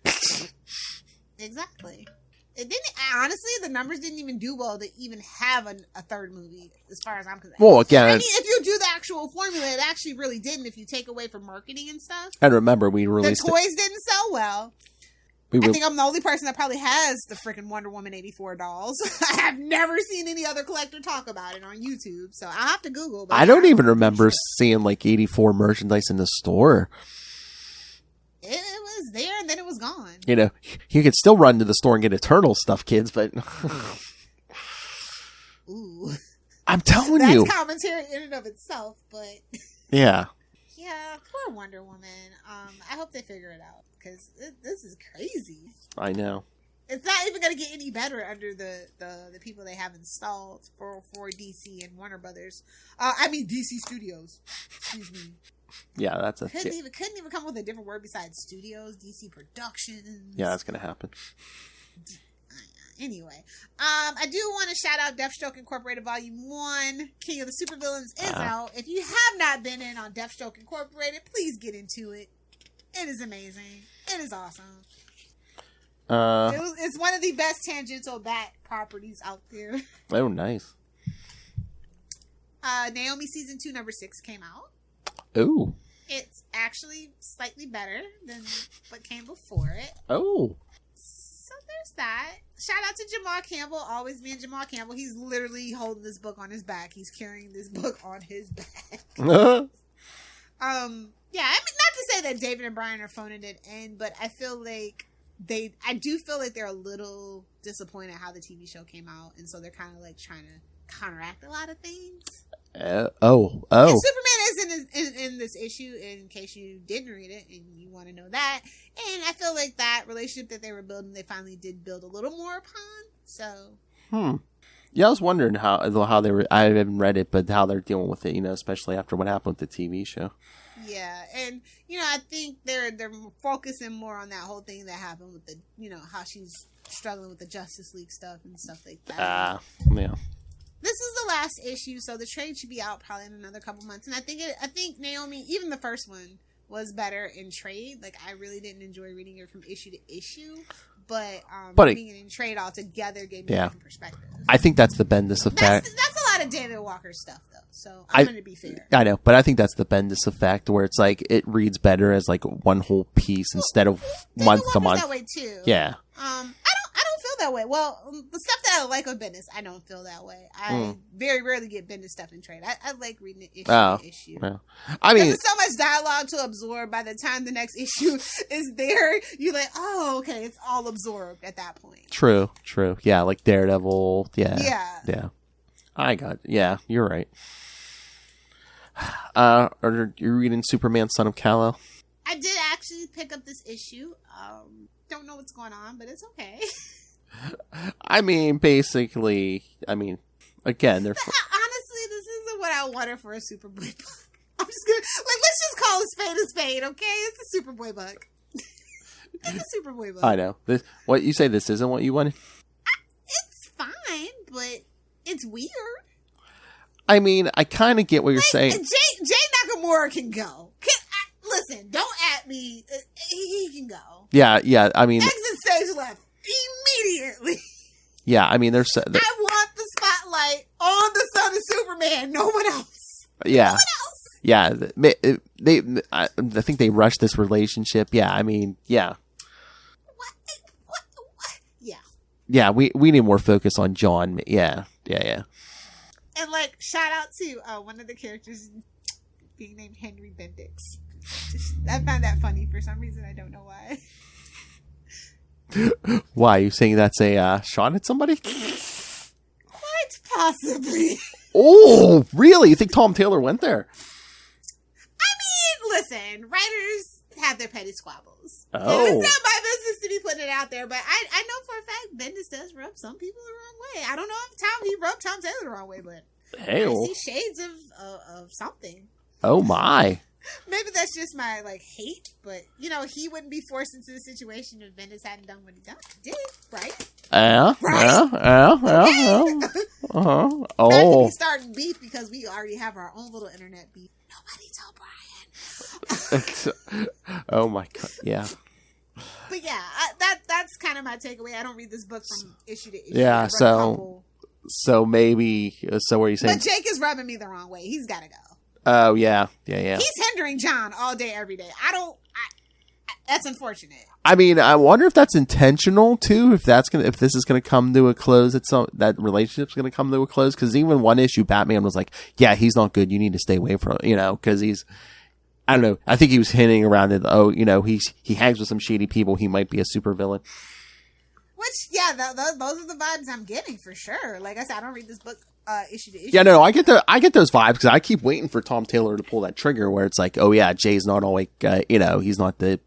Exactly. It didn't. Honestly, the numbers didn't even do well to even have a third movie, as far as I'm concerned. Well, again, I mean, if you do the actual formula, it actually really didn't. If you take away from marketing and stuff, and remember, we released the toys didn't sell well. I think I'm the only person that probably has the freaking Wonder Woman 84 dolls. I have never seen any other collector talk about it on YouTube, so I'll have to Google. But I don't even remember seeing like 84 merchandise in the store. It was there and then it was gone. You know, you could still run to the store and get Eternal stuff, kids, but... Ooh. I'm telling That's you. That's commentary in and of itself, but... Yeah. Yeah, poor Wonder Woman. I hope they figure it out, because this is crazy. I know. It's not even going to get any better under the people they have installed for DC and Warner Brothers. I mean, DC Studios. Excuse me. Yeah, that's couldn't even come up with a different word besides studios. DC Productions. Yeah, that's gonna happen. Anyway, I do want to shout out Deathstroke Incorporated Volume 1. King of the Supervillains is out. If you have not been in on Deathstroke Incorporated, please get into it. It is amazing. It is awesome. It's one of the best tangential Bat properties out there. Oh, nice. Naomi Season 2, Number 6 came out. Ooh. It's actually slightly better than what came before it. Oh. So there's that. Shout out to Jamal Campbell. Always being Jamal Campbell. He's literally holding this book on his back. He's carrying this book on his back. Yeah, I mean, not to say that David and Brian are phoning it in, but I feel like I do feel like they're a little disappointed how the TV show came out, and so they're kind of like trying to counteract a lot of things. And Superman is in this issue, in case you didn't read it and you want to know that. And I feel like that relationship that they were building, they finally did build a little more upon. So, Yeah, I was wondering how they were. I haven't read it, but how they're dealing with it. Especially after what happened with the TV show. Yeah, and I think they're focusing more on that whole thing that happened with the how she's struggling with the Justice League stuff and stuff like that. Yeah. This is the last issue, so the trade should be out probably in another couple months. And I think Naomi, even the first one, was better in trade. Like, I really didn't enjoy reading it from issue to issue, but reading it in trade altogether gave me a different perspective. I think that's the Bendis effect. That's a lot of David Walker stuff, though. So I'm going to be fair. I know, but I think that's the Bendis effect, where it's like it reads better as like one whole piece instead of month to month. That way too. Yeah. I don't feel that way. Well, the stuff that I like of Bendis, I don't feel that way. I very rarely get Bendis stuff in trade. I like reading it issue to issue. Yeah. I mean, there's so much dialogue to absorb. By the time the next issue is there, you're like, oh, okay, it's all absorbed at that point. True. Yeah, like Daredevil. Yeah. I got. Yeah, you're right. Are you reading Superman, Son of Kal-El? I did actually pick up this issue. Don't know what's going on, but it's okay. I mean, basically, again, they're... Honestly, this isn't what I wanted for a Superboy book. I'm just gonna, let's just call a spade, okay? It's a Superboy book. It's a Superboy book. I know. What you say, this isn't what you wanted? It's fine, but it's weird. I mean, I kind of get what you're saying. Jay Nakamura can go. Listen, don't at me. He can go. Yeah. I mean, exit stage left immediately. Yeah, I mean, I want the spotlight on the son of Superman. No one else. Yeah. No one else. Yeah, I think they rushed this relationship. Yeah, I mean, yeah. What? Yeah. Yeah, we need more focus on John. Yeah. And like, shout out to one of the characters being named Henry Bendix. I found that funny for some reason. I don't know why. Why? You saying that's a shot at somebody? Quite possibly. Oh, really? You think Tom Taylor went there? I mean, listen, writers have their petty squabbles. Oh. And it's not my business to be putting it out there, but I know for a fact Bendis does rub some people the wrong way. I don't know if he rubbed Tom Taylor the wrong way, but I see shades of something. Oh my. Maybe that's just my hate, but he wouldn't be forced into the situation if Bendis hadn't done what he did, right? Yeah. Oh. We started beef because we already have our own little internet beef. Nobody told Brian. Oh my god, yeah. But yeah, that's kind of my takeaway. I don't read this book from issue to issue. Yeah, so maybe, so what are you saying? But Jake is rubbing me the wrong way. He's got to go. Oh, yeah. He's hindering John all day, every day. That's unfortunate. I mean, I wonder if that's intentional too. If this is gonna come to a close, that relationship's gonna come to a close. Because even one issue, Batman was like, "Yeah, he's not good. You need to stay away from him." Because he's, I don't know. I think he was hinting around it. Oh, he hangs with some shady people. He might be a supervillain. Which, yeah, those are the vibes I'm getting for sure. Like I said, I don't read this book issue to issue. Yeah, no, I get those vibes because I keep waiting for Tom Taylor to pull that trigger where it's like, oh yeah, Jay's not always, he's not the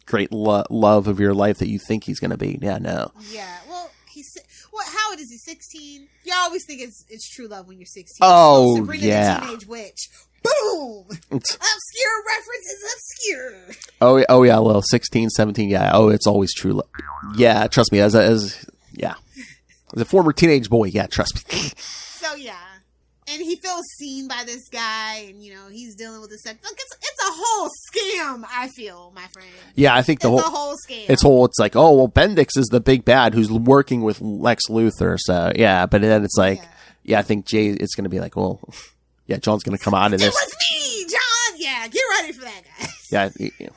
great love of your life that you think he's going to be. Yeah, no. Yeah, well, how old is he? 16? You always think it's true love when you're 16. Oh, Sabrina yeah. the Teenage Witch. Boom! Obscure references, obscure. Oh yeah, well, 16, 17, yeah. Oh, it's always true love. Yeah, trust me, as a former teenage boy, yeah, trust me. So yeah. And he feels seen by this guy, and he's dealing with this. Look, it's a whole scam. I feel, my friend. Yeah, I think it's a whole scam. It's like, oh well, Bendix is the big bad who's working with Lex Luthor. So yeah, but then it's like, I think Jay. It's gonna be like, well, yeah, John's gonna come out of this. It was me, John. Yeah, get ready for that, guy. Yeah.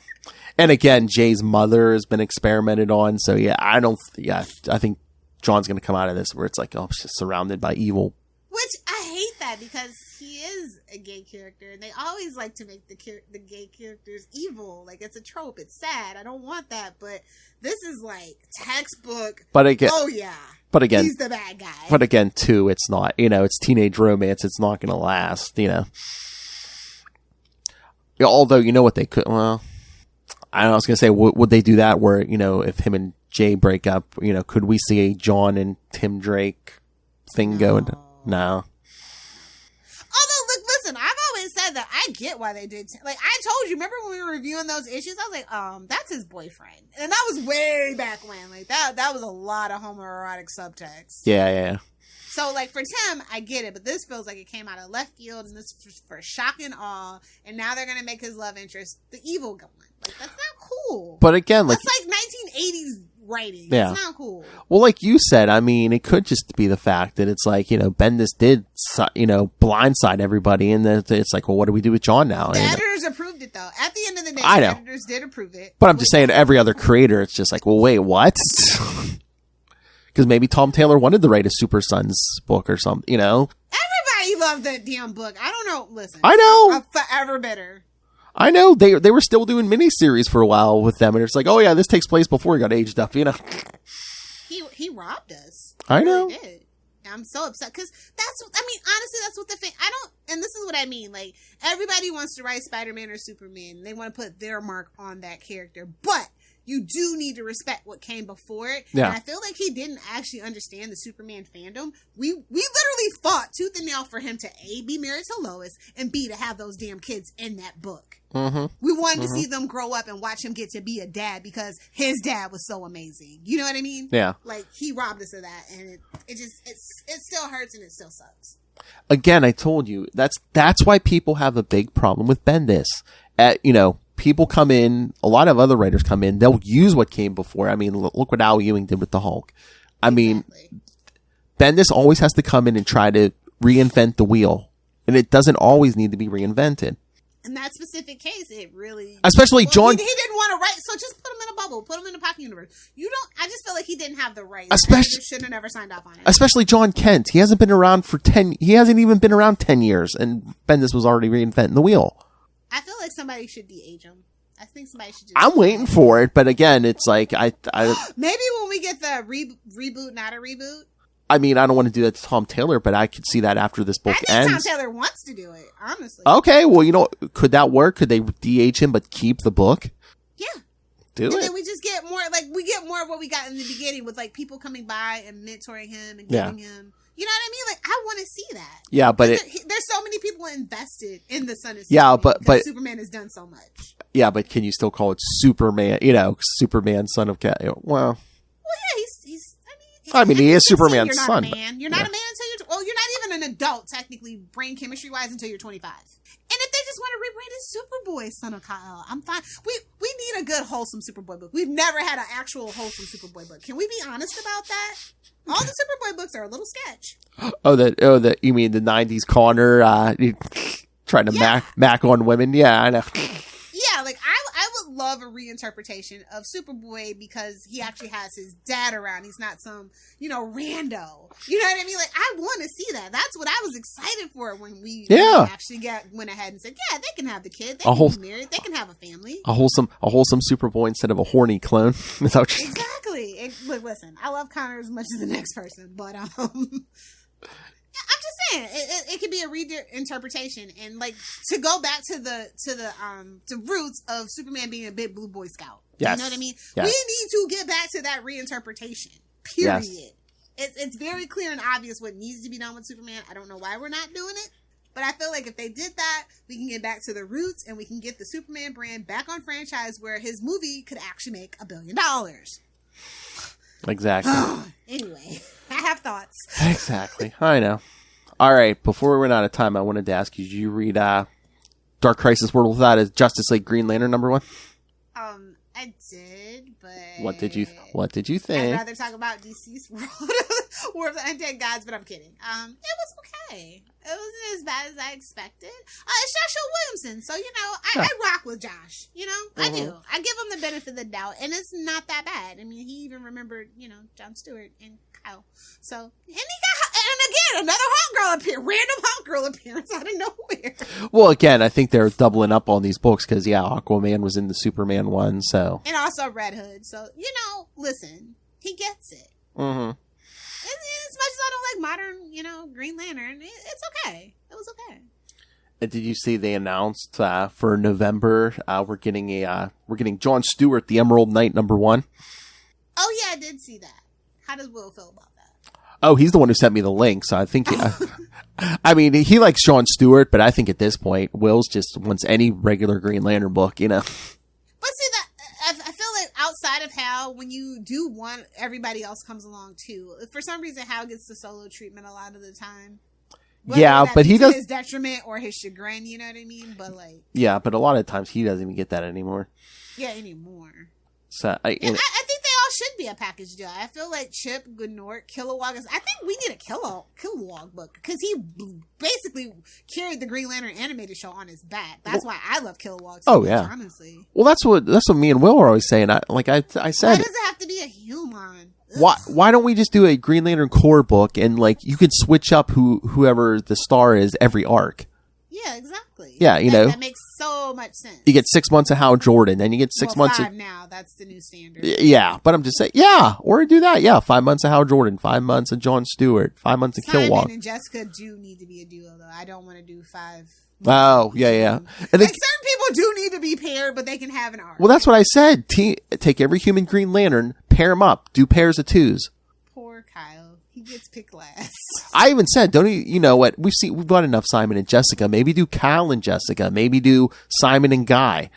And again, Jay's mother has been experimented on. So yeah, I think John's gonna come out of this where it's like, oh, she's surrounded by evil. Which I hate that because he is a gay character, and they always like to make the gay characters evil. Like, it's a trope. It's sad. I don't want that, but this is like textbook. But again, he's the bad guy. But again, too, it's not. It's teenage romance. It's not going to last. Although what they could. Well, I don't know. I was going to say, would they do that? Where if him and Jay break up, could we see a John and Tim Drake thing going. No. Although, look, listen, I've always said that I get why they did. Like, I told you, remember when we were reviewing those issues? I was like, that's his boyfriend. And that was way back when. Like, that was a lot of homoerotic subtext. Yeah. So, like, for Tim, I get it, but this feels like it came out of left field, and this was for shock and awe, and now they're going to make his love interest the evil one. Like, that's not cool. But again, like... That's like 1980s writing. Yeah. It's not cool. Well, like you said, I mean, it could just be the fact that it's like, Bendis did, blindside everybody, and that it's like, well, what do we do with John now? The editors approved it, though. At the end of the day, I know. The editors did approve it. But I'm just saying, every other creator, it's just like, well, wait, what? Because maybe Tom Taylor wanted to write a Super Sons book or something, Everybody loved that damn book. I don't know. Listen. I know. I'm forever bitter. I know. They were still doing miniseries for a while with them, and it's like, oh yeah, this takes place before he got aged up, He robbed us. I know. He did. I'm so upset because honestly, that's what and this is what I mean. Like, everybody wants to write Spider-Man or Superman. They want to put their mark on that character, but you do need to respect what came before it. Yeah. And I feel like he didn't actually understand the Superman fandom. We literally fought tooth and nail for him to A, be married to Lois, and B, to have those damn kids in that book. Mm-hmm. We wanted to see them grow up and watch him get to be a dad because his dad was so amazing. You know what I mean? Yeah. Like, he robbed us of that, and it still hurts and it still sucks. Again, I told you, that's why people have a big problem with Bendis. People come in, a lot of other writers come in, they'll use what came before. I mean, look what Al Ewing did with the Hulk. I mean, Bendis always has to come in and try to reinvent the wheel. And it doesn't always need to be reinvented. In that specific case, it really... Especially John... He didn't want to write, so just put him in a bubble. Put him in a pocket universe. I just feel like he didn't have the rights. Especially... should have never signed off on it. Especially John Kent. He hasn't been around he hasn't even been around 10 years, and Bendis was already reinventing the wheel. I feel like somebody should de-age him. I think somebody should just... I'm waiting for it, but again, it's like, I maybe when we get the reboot, not a reboot. I mean, I don't want to do that to Tom Taylor, but I could see that after this book ends. Tom Taylor wants to do it, honestly. Okay, well, could that work? Could they de-age him but keep the book? Yeah. Do and it. then we just get more, of what we got in the beginning with, like, people coming by and mentoring him and giving him... You know what I mean? Like, I want to see that. Yeah, but there's so many people invested in the Son of Superman. Yeah, but Superman has done so much. Yeah, but can you still call it Superman? Superman, son of Cat. Well, yeah, he is Superman's son. You're not a man. You're not a man until you're not even an adult, technically, brain chemistry wise, until you're 25. And if they just want to rebrand it Superboy, Son of Kal, I'm fine. We need a good wholesome Superboy book. We've never had an actual wholesome Superboy book. Can we be honest about that? All the Superboy books are a little sketch. You mean the 90s Connor trying to mac on women? Yeah, I know. Yeah, like I would love a reinterpretation of Superboy because he actually has his dad around. He's not some, rando. You know what I mean? Like, I want to see that. That's what I was excited for when we actually went ahead and said, yeah, they can have the kid. They can be married. They can have a family. A wholesome Superboy instead of a horny clone. Exactly. Look, listen, I love Connor as much as the next person, but I'm just saying it could be a reinterpretation, and like to go back to the roots of Superman being a big blue Boy Scout. Yes. You know what I mean? Yes. We need to get back to that reinterpretation. Period. Yes. It's very clear and obvious what needs to be done with Superman. I don't know why we're not doing it, but I feel like if they did that, we can get back to the roots and we can get the Superman brand back on franchise where his movie could actually make $1 billion. Exactly. Anyway, I have thoughts. Exactly. I know. All right. Before we run out of time, I wanted to ask you, did you read Dark Crisis World Without a Justice League Green Lantern #1? I did, but what did you think? I'd rather talk about DC's War of the Undead Gods, but I'm kidding. It was okay. It wasn't as bad as I expected. It's Joshua Williamson, so I rock with Josh. I do. I give him the benefit of the doubt, and it's not that bad. I mean, he even remembered, Jon Stewart and Kyle. So, and he got, and again, another hot girl appearance, random hot girl appearance out of nowhere. Well, again, I think they're doubling up on these books because Aquaman was in the Superman one, so and also Red Hood. So listen, he gets it. Mm-hmm. As much as I don't like modern, Green Lantern, it's okay. It was okay. And did you see they announced for November we're getting Jon Stewart, the Emerald Knight #1? Oh yeah, I did see that. How does Will feel about Oh, he's the one who sent me the link, so I think... I mean, he likes Jon Stewart, but I think at this point, Will's just wants any regular Green Lantern book, you know? But see, that I feel like outside of Hal, when you do one, everybody else comes along too. For some reason, Hal gets the solo treatment a lot of the time. Yeah, but he does... his detriment or his chagrin, you know what I mean? But like... Yeah, but a lot of times he doesn't even get that anymore. Yeah, anymore. So I think they all should be a package deal. I feel like Chip, Gnort, Kilowog. I think we need a Kilowog book because he basically carried the Green Lantern animated show on his back. That's why I love Kilowog so much, honestly. Well, that's what me and Will are always saying. I said, why does it have to be a human? Why don't we just do a Green Lantern core book and like you could switch up whoever the star is every arc? Yeah, exactly. Yeah, that makes so much sense. You get 6 months of Hal Jordan, then you get 6 months 5 now. That's the new standard. Yeah, but I'm just saying, or do that. Yeah, 5 months of Hal Jordan, 5 months of Jon Stewart, 5 months of Kilowog. Simon and Jessica do need to be a duo, though. I don't want to do 5. Oh, yeah. And certain people do need to be paired, but they can have an arc. Well, that's what I said. Take every human Green Lantern, pair them up, do pairs of 2s. Poor Kyle. He gets picked last. I even said, you know what? We've got enough Simon and Jessica. Maybe do Kyle and Jessica. Maybe do Simon and Guy.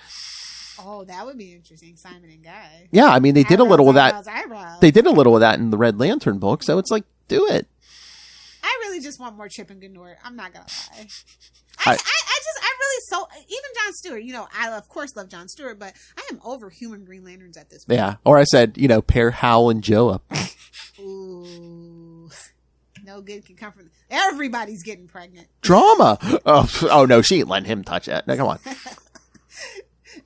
Oh, that would be interesting. Simon and Guy. Yeah, I mean, they did a little of that. Eyebrows. They did a little of that in the Red Lantern book, so it's like, do it. I really just want more Chip and Gnort. I'm not gonna lie. I really even Jon Stewart. You know, I of course love Jon Stewart, but I am over human Green Lanterns at this point. Yeah, or I said, pair Hal and Joe up. Ooh, no good can come from. Everybody's getting pregnant. Drama. Oh no, she ain't letting him touch that. No, come on.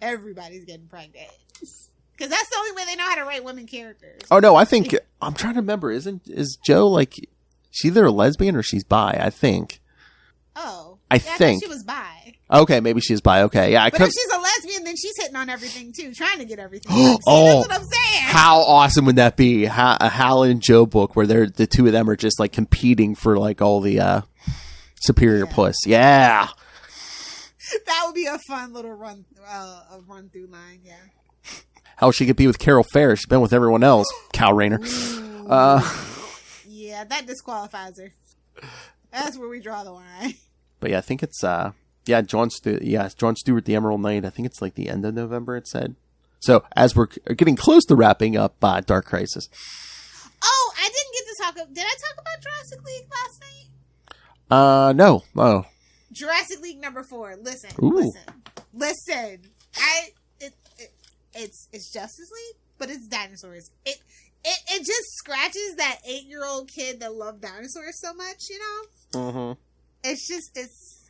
Everybody's getting pregnant because that's the only way they know how to write women characters. Oh no, I think I'm trying to remember. Is Joe like she's either a lesbian or she's bi? I think. Oh, I think she was bi. Okay, maybe she's bi. Okay, yeah. But if she's a lesbian, then she's hitting on everything too, trying to get everything. See, that's what I'm saying. How awesome would that be? A Hal and Joe book where the two of them are just like competing for like all the superior puss. Yeah, that would be a fun little run through line. Yeah. How she could be with Carol Fair? She's been with everyone else. Cal Rayner. Yeah, that disqualifies her. That's where we draw the line. But yeah, I think it's Jon Stewart, the Emerald Knight. I think it's like the end of November, it said. So as we're getting close to wrapping up Dark Crisis. Oh, I didn't get to talk. Did I talk about Jurassic League last night? No. Oh. Jurassic League number 4. Listen. It's Justice League, but it's dinosaurs. It just scratches that 8-year-old kid that loved dinosaurs so much, you know? Mm-hmm. It's just, it's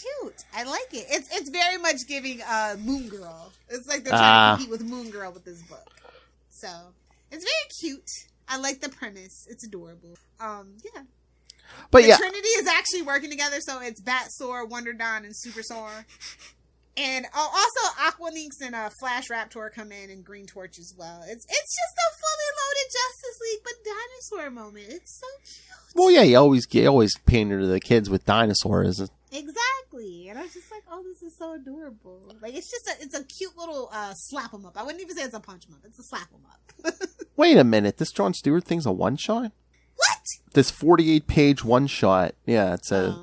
cute. I like it. It's very much giving Moon Girl. It's like they're trying to compete with Moon Girl with this book. So, it's very cute. I like the premise. It's adorable. Yeah. But the Trinity is actually working together, so it's Bat-Saur, Wonder Dawn, and Super Saur. And also Aquanix and Flash Raptor come in and Green Torch as well. It's just a fully loaded Justice League but dinosaur moment. It's so cute. Well, yeah, you always pander to the kids with dinosaurs. Exactly. And I was just like, oh, this is so adorable. Like it's a cute little slap 'em up. I wouldn't even say it's a punch 'em up. It's a slap 'em up. Wait a minute, this Jon Stewart thing's a one shot? What? This 48-page one shot. Yeah, it's a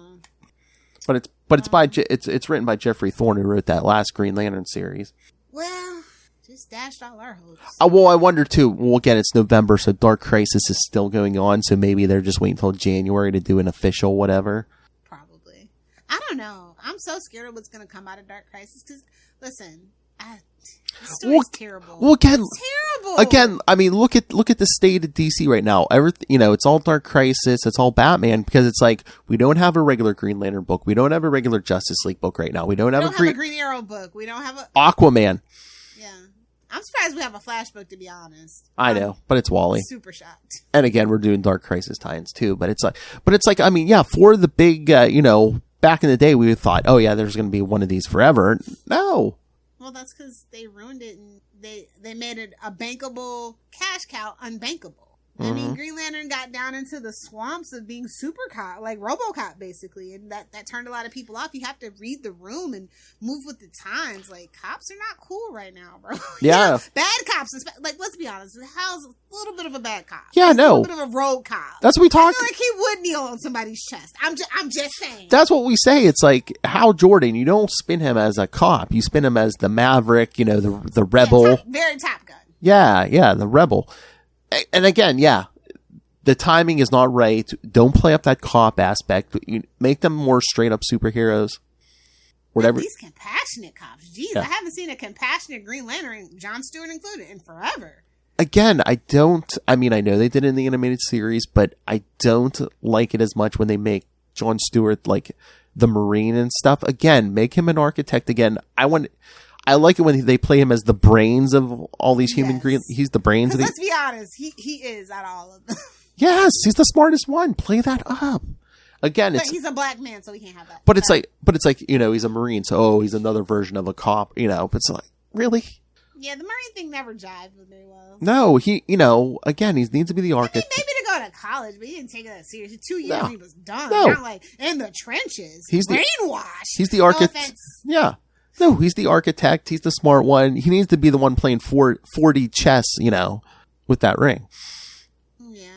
But it's written by Jeffrey Thorne, who wrote that last Green Lantern series. Well, just dashed all our hopes. Well, I wonder too. Well, again, it's November, so Dark Crisis is still going on. So maybe they're just waiting until January to do an official whatever. Probably. I don't know. I'm so scared of what's going to come out of Dark Crisis because, listen, the story's terrible. Well, again, it's terrible. Again, I mean, look at the state of DC right now. It's all Dark Crisis. It's all Batman because it's like we don't have a regular Green Lantern book. We don't have a regular Justice League book right now. We don't have a Green Arrow book. We don't have a Aquaman. Yeah, I'm surprised we have a Flash book, to be honest. I know, but it's Wally. Super shocked. And again, we're doing Dark Crisis tie-ins too. But it's like, I mean, yeah, for the big, back in the day, we thought, oh yeah, there's going to be one of these forever. No. Well, that's because they ruined it and they made it a bankable cash cow unbankable. I mean, Green Lantern got down into the swamps of being super cop, like RoboCop, basically, and that turned a lot of people off. You have to read the room and move with the times. Like, cops are not cool right now, bro. Yeah. Bad cops, like, let's be honest, Hal's a little bit of a bad cop. Yeah, no. A little bit of a rogue cop. That's what we talk. I feel like he would kneel on somebody's chest. I'm just saying. That's what we say. It's like Hal Jordan. You don't spin him as a cop. You spin him as the maverick. You know, the rebel. Yeah, very Top Gun. Yeah, the rebel. And again, yeah, the timing is not right. Don't play up that cop aspect. You make them more straight up superheroes. Whatever. These compassionate cops. Jeez, yeah. I haven't seen a compassionate Green Lantern, Jon Stewart included, in forever. Again, I know they did it in the animated series, but I don't like it as much when they make Jon Stewart like the Marine and stuff. Again, make him an architect again. I like it when they play him as the brains of all these human green. He's the brains of let's be honest, he is out of all of them. Yes, he's the smartest one. Play that up. Again, but he's a black man, so he can't have that. But it's like, you know, he's a Marine, so he's another version of a cop, you know, but it's like, really? Yeah, the Marine thing never jived with very well. No, he, you know, again, he needs to be the architect. Maybe to go to college, but he didn't take it that seriously. 2 years he was done. No. Not like in the trenches. He's brainwashed. He's the architect. Yeah. No, he's the architect. He's the smart one. He needs to be the one playing 4D chess, you know, with that ring. Yeah.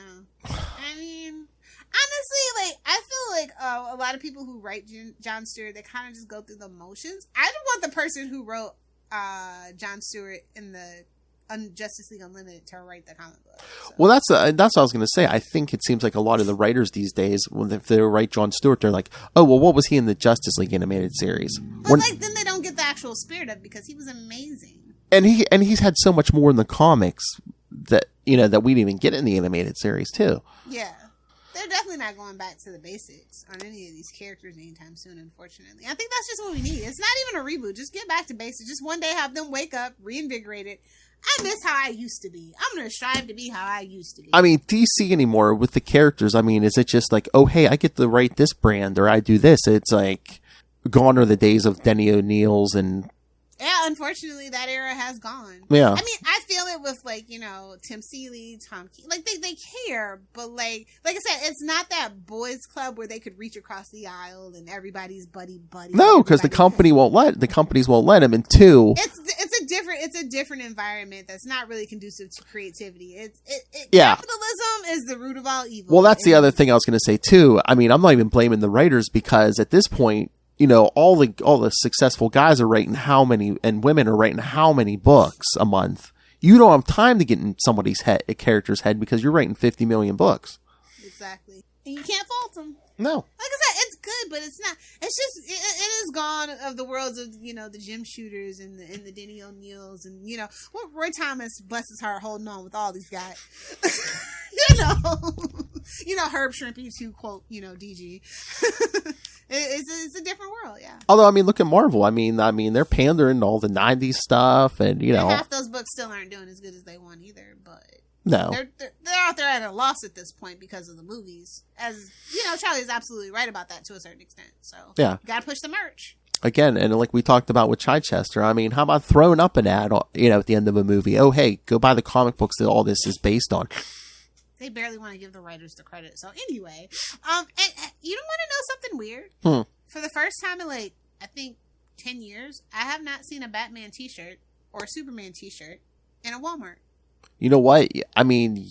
I mean, honestly, like, I feel like a lot of people who write Jon Stewart, they kind of just go through the motions. I don't want the person who wrote Jon Stewart in the Justice League Unlimited to write the comic book. So. Well, that's what I was going to say. I think it seems like a lot of the writers these days, if they write Jon Stewart, they're like, oh, well, what was he in the Justice League animated series? But then they don't get the actual spirit of it because he was amazing. And he's had so much more in the comics that, you know, that we didn't even get in the animated series too. Yeah. They're definitely not going back to the basics on any of these characters anytime soon, unfortunately. I think that's just what we need. It's not even a reboot. Just get back to basics. Just one day have them wake up, reinvigorated. I miss how I used to be. I'm going to strive to be how I used to be. I mean, DC anymore with the characters, I mean, is it just like, oh, hey, I get to write this brand or I do this? It's like, gone are the days of Denny O'Neil's and... Yeah, unfortunately, that era has gone. Yeah. I mean, I feel it with, like, you know, Tim Seeley, Tom King. Like, they care, but, like I said, it's not that boys club where they could reach across the aisle and everybody's buddy. No, because the companies won't let him. And two... It's a different environment that's not really conducive to creativity. Yeah. Capitalism is the root of all evil. Well, that's the other thing I was going to say, too. I mean, I'm not even blaming the writers because at this point, you know, all the successful guys are writing how many, and women are writing how many books a month. You don't have time to get in somebody's head, a character's head, because you're writing 50 million books. Exactly. And you can't fault them. No. Like I said, it's good, but it's not. It's just, it is gone of the worlds of, you know, the Jim Shooters and the Denny O'Neills and, you know, Roy Thomas, bless his heart, holding on with all these guys. you know, Herb Shrimpy to quote, you know, DG. It's a different world, yeah. Although, I mean, look at Marvel. I mean, they're pandering to all the 90s stuff and, you know. Half those books still aren't doing as good as they want either, but. No. They're out there at a loss at this point because of the movies. As, you know, Charlie is absolutely right about that to a certain extent. So, yeah. You gotta push the merch. Again, and like we talked about with Chichester, I mean, how about throwing up an ad, you know, at the end of a movie? Oh, hey, go buy the comic books that all this is based on. They barely want to give the writers the credit. So, anyway, and you don't want to know something weird? For the first time in, like, I think 10 years, I have not seen a Batman t-shirt or a Superman t-shirt in a Walmart. You know what? I mean,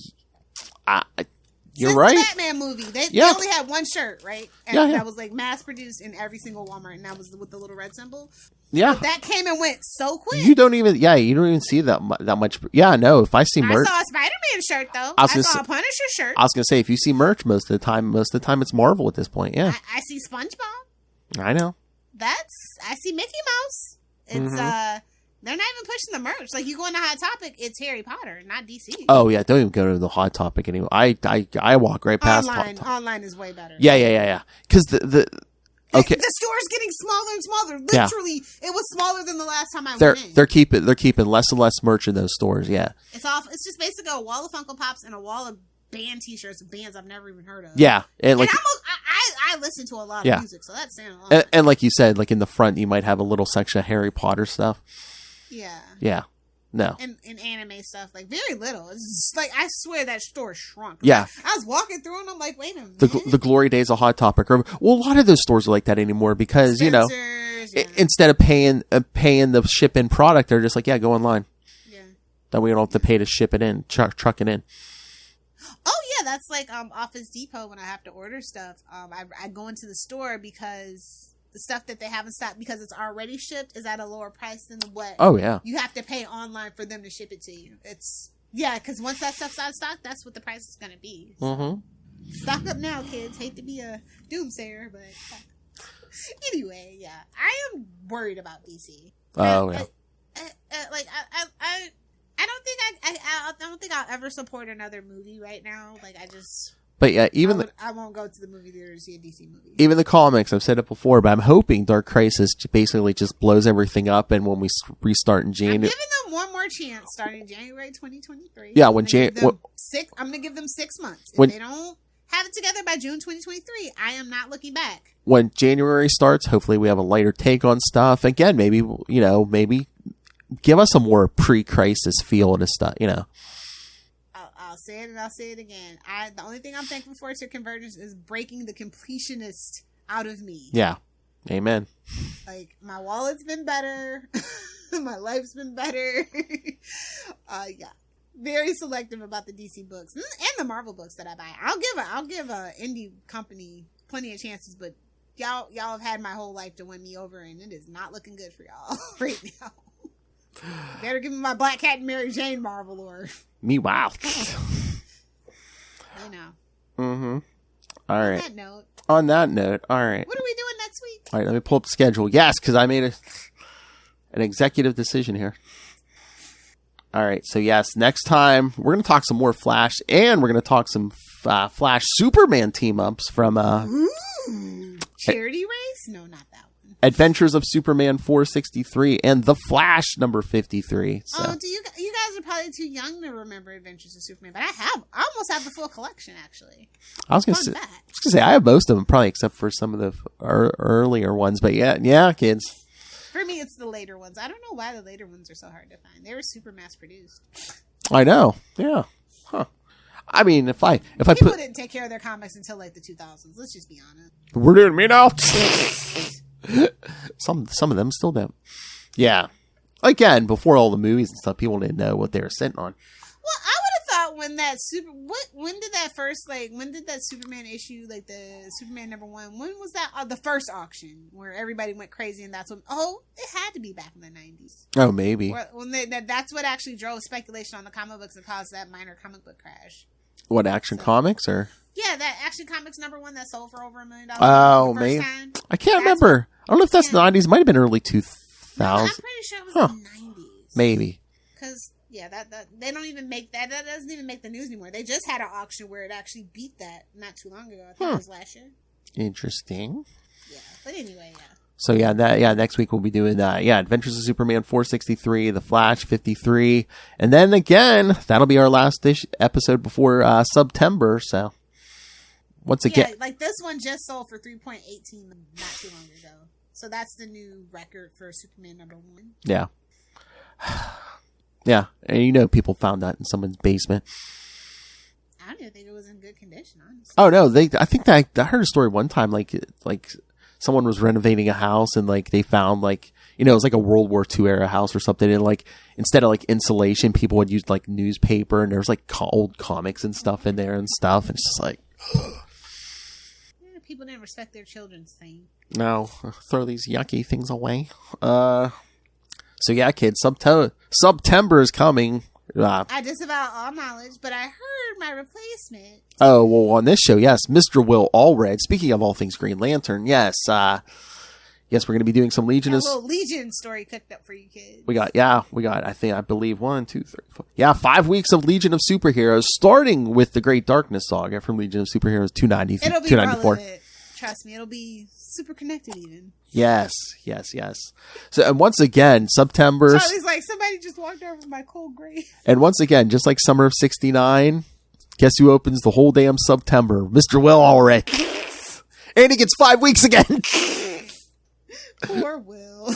you're right. The Batman movie, they only had one shirt, right? And that was like mass produced in every single Walmart, and that was with the little red symbol. Yeah, but that came and went so quick. You don't even see that much. Yeah, no. If I see merch, I saw a Spider-Man shirt though. I saw a Punisher shirt. I was gonna say, if you see merch, most of the time it's Marvel at this point. Yeah, I see SpongeBob. I know. I see Mickey Mouse. It's they're not even pushing the merch. Like, you go into Hot Topic, it's Harry Potter, not DC. Oh, yeah. Don't even go to the Hot Topic anymore. I walk right past Online. Online is way better. Yeah. Because the store's getting smaller and smaller. Literally, it was smaller than the last time I went in. They're keeping less and less merch in those stores, yeah. It's just basically a wall of Funko Pops and a wall of band t-shirts of bands I've never even heard of. Yeah. And like, I listen to a lot of music, so that's saying a lot. And like you said, like in the front, you might have a little section of Harry Potter stuff. Yeah. Yeah. No. In anime stuff, like very little. It's just, like I swear that store shrunk. Yeah. I was walking through and I'm like, wait a minute. The glory days of Hot Topic. Well, a lot of those stores are like that anymore because Spencer's, yeah. instead of paying the ship in product, they're just like, yeah, go online. Yeah. That way you don't have to pay to ship it in, truck it in. Oh yeah, that's like Office Depot when I have to order stuff. I go into the store because the stuff that they have in stock, because it's already shipped, is at a lower price than what you have to pay online for them to ship it to you. It's because once that stuff's out of stock, that's what the price is going to be. So. Mm-hmm. Stock up now, kids. Hate to be a doomsayer, but anyway, yeah, I am worried about DC. Oh yeah. I don't think I'll ever support another movie right now. Like I just. But yeah, I won't go to the movie theater to see a DC movie. Even the comics, I've said it before, but I'm hoping Dark Crisis basically just blows everything up, and when we restart in January, I'm giving them one more chance starting January 2023. Yeah, I'm gonna give them 6 months. If they don't have it together by June 2023, I am not looking back. When January starts, hopefully we have a lighter take on stuff. Again, maybe give us a more pre-crisis feel to stuff. I'll say it and I'll say it again. The only thing I'm thankful for to Convergence is breaking the completionist out of me. Yeah. Amen. Like, my wallet's been better. My life's been better. Yeah. Very selective about the DC books and the Marvel books that I buy. I'll give a indie company plenty of chances, but y'all have had my whole life to win me over, and it is not looking good for y'all right now. Better give me my Black Cat and Mary Jane Marvel or me. Wow. Mm-hmm. All right. On that note, all right. What are we doing next week? All right, let me pull up the schedule. Yes, because I made an executive decision here. All right, so yes, next time we're going to talk some more Flash, and we're going to talk some Flash Superman team-ups from... Charity Race? No, not that one. Adventures of Superman 463 and The Flash number 53. So. Oh, you guys are probably too young to remember Adventures of Superman, but I almost have the full collection, actually. I was going to say, I have most of them, probably except for some of the earlier ones, but yeah, kids. For me, it's the later ones. I don't know why the later ones are so hard to find. They were super mass-produced. I know, yeah. Huh. I mean, if I People didn't take care of their comics until like the 2000s. Let's just be honest. We're doing me now. Some of them still don't. Yeah. Again, before all the movies and stuff, people didn't know what they were sitting on. Well, I would have thought when did that Superman issue, like the Superman number 1, when was that the first auction where everybody went crazy, and that's when it had to be back in the 90s. Oh, maybe. That's what actually drove speculation on the comic books and caused that minor comic book crash. What, Action Comics or? Yeah, that Action Comics number 1 that sold for over $1 million. Oh, maybe. I can't remember. I don't know if that's the 90s. It might have been early 2000s. No, I'm pretty sure it was the 90s. Maybe. Because, yeah, that they don't even make that. That doesn't even make the news anymore. They just had an auction where it actually beat that not too long ago. I think it was last year. Interesting. Yeah, but anyway, yeah. So next week we'll be doing Adventures of Superman 463, The Flash 53, and then again that'll be our last episode before September. So once again, like this one just sold for $3.18 not too long ago. So that's the new record for Superman number 1. Yeah, yeah, and people found that in someone's basement. I don't even think it was in good condition, honestly. Oh no, I think that I heard a story one time like. Someone was renovating a house and they found it was like a World War II era house or something. And instead of insulation, people would use newspaper, and there was old comics and stuff in there and stuff. And it's just yeah, people didn't respect their children's thing. No, throw these yucky things away. So yeah, kids, September is coming. I disavow all knowledge, but I heard my replacement. Oh, well, on this show, yes, Mr. Will Allred. Speaking of all things Green Lantern, yes, we're going to be doing some Legion. A little Legion story cooked up for you kids. We got, I believe 1, 2, 3, 4. 5 weeks of Legion of Superheroes, starting with the Great Darkness Saga from Legion of Superheroes 290, it'll be 294. Relevant. Trust me, it'll be super connected even. Yes. So, and once again, September. Charlie's like, somebody just walked over my cold grave. And once again, just like Summer of 69, guess who opens the whole damn September? Mr. Will Allred. And he gets 5 weeks again. Poor Will.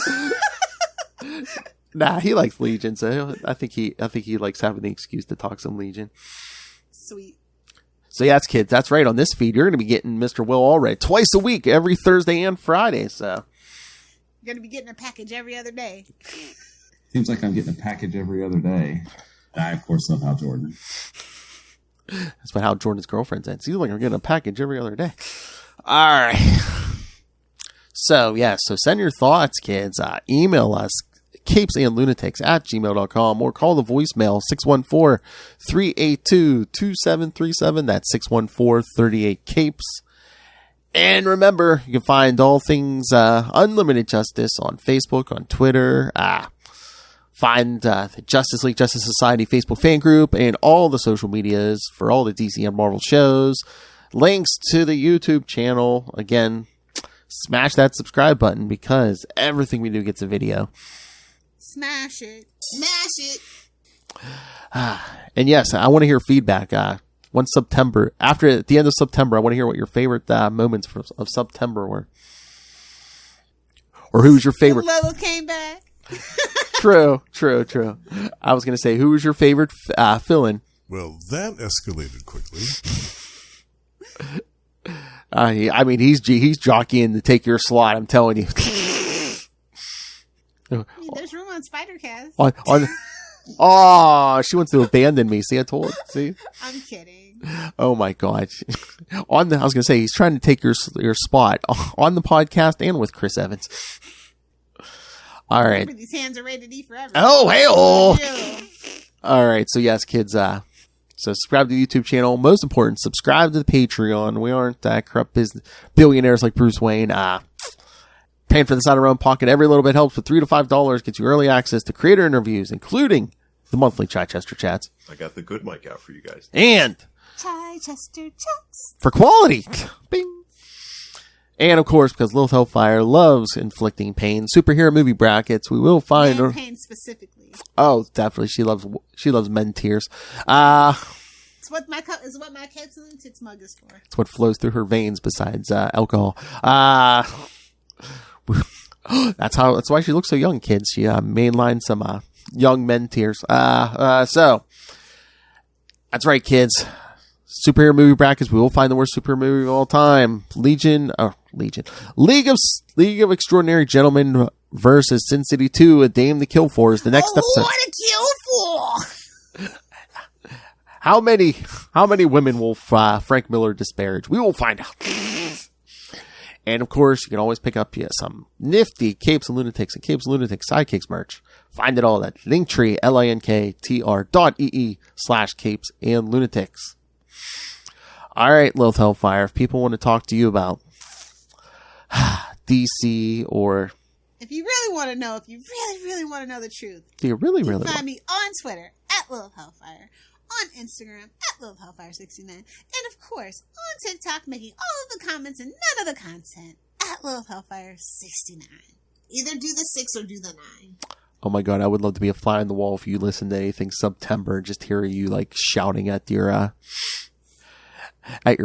Nah, he likes Legion, so I think he likes having the excuse to talk some Legion. Sweet. So yes, kids, that's right. On this feed, you're going to be getting Mr. Will Allred twice a week, every Thursday and Friday. So You're going to be getting a package every other day. Seems like I'm getting a package every other day. I, of course, love Hal Jordan. That's about how Jordan's girlfriend said. Seems like I'm getting a package every other day. All right. So, yeah. So send your thoughts, kids. Email us, CapesandLunatics@gmail.com, or call the voicemail, 614-382-2737. That's 614-38-CAPES. And remember, you can find all things Unlimited Justice on Facebook, on Twitter. Find the Justice League Justice Society Facebook fan group and all the social medias for all the DC and Marvel shows. Links to the YouTube channel. Again, smash that subscribe button because everything we do gets a video. Smash it. Smash it. And yes, I want to hear feedback. Once September, at the end of September, I want to hear what your favorite moments of September were. Or who's your favorite? Logo came back. True. I was going to say, who was your favorite fill-in? Well, that escalated quickly. He's jockeying to take your slot. I'm telling you. There's room on Spider-Cast. She wants to abandon me. See, I told. See, I'm kidding. Oh my god. I was going to say he's trying to take your spot on the podcast and with Chris Evans. All right. Remember, these hands are rated E forever. Oh, hey-oh. All right. So, yes, kids. So, subscribe to the YouTube channel. Most important, subscribe to the Patreon. We aren't corrupt billionaires like Bruce Wayne. Paying for this out of our own pocket. Every little bit helps. With $3 to $5 gets you early access to creator interviews, including the monthly Chichester Chats. I got the good mic out for you guys. And Chichester Chats. For quality. Bing. And, of course, because Lilith Hellfire loves inflicting pain, superhero movie brackets, we will find her. Pain specifically. Oh, definitely. She loves men tears. It's what my Capes and Lunatics mug is for. It's what flows through her veins besides alcohol. That's why she looks so young, kids. She mainlined some young men tears. So, that's right, kids. Superhero movie brackets. We will find the worst superhero movie of all time. League of Extraordinary Gentlemen versus Sin City 2, A Dame to Kill For is the next episode. What to kill for? How many women will Frank Miller disparage? We will find out. And of course, you can always pick up some nifty Capes and Lunatics and Capes and Lunatics Sidekicks merch. Find it all at Linktree, linktr.ee/Capes and Lunatics. All right, Lilith Hellfire, if people want to talk to you about DC or... If you really want to know, really want to know the truth, you really find me on Twitter at Lilith Hellfire, on Instagram at Lilith Hellfire69, and of course on TikTok, making all of the comments and none of the content at Lilith Hellfire69. Either do the 6 or do the 9. Oh my god, I would love to be a fly on the wall if you listen to anything September, just hear you shouting at your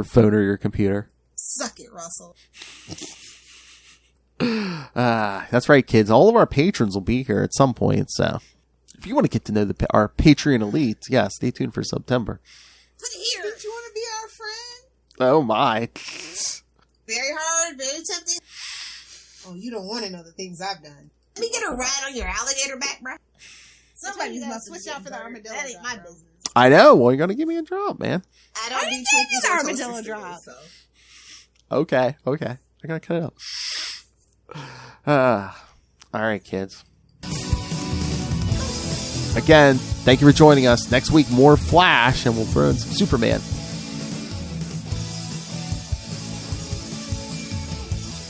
phone or your computer. Suck it, Russell. That's right, kids. All of our patrons will be here at some point, so if you want to get to know our Patreon elite, stay tuned for September. But here, don't you want to be our friend? Oh my. Very hard, very tempting. Oh, you don't want to know the things I've done. Let me get a ride on your alligator back, bro. Somebody's must switch out for the armadillo. That ain't my business. I know. Well, you got to give me a drop, man. I don't need to armadillo drop. Okay. I gotta cut it out. All right, kids. Again, thank you for joining us. Next week, more Flash, and we'll throw in some Superman.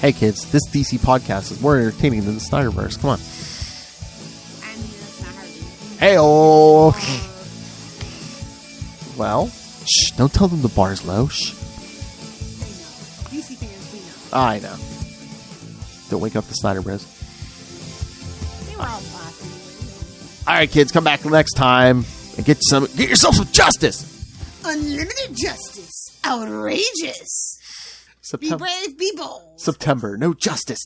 Hey, kids, this DC podcast is more entertaining than the Snyderverse. Come on. I mean, that's not hard. Hey-oh. Well, shh, don't tell them the bar's low. Shh. DC fans, we know. I know. Don't wake up the Snyder Bros. They were all bossy. All right, kids, come back next time and get yourself some justice. Unlimited justice. Outrageous. Be brave, be bold. September, no justice.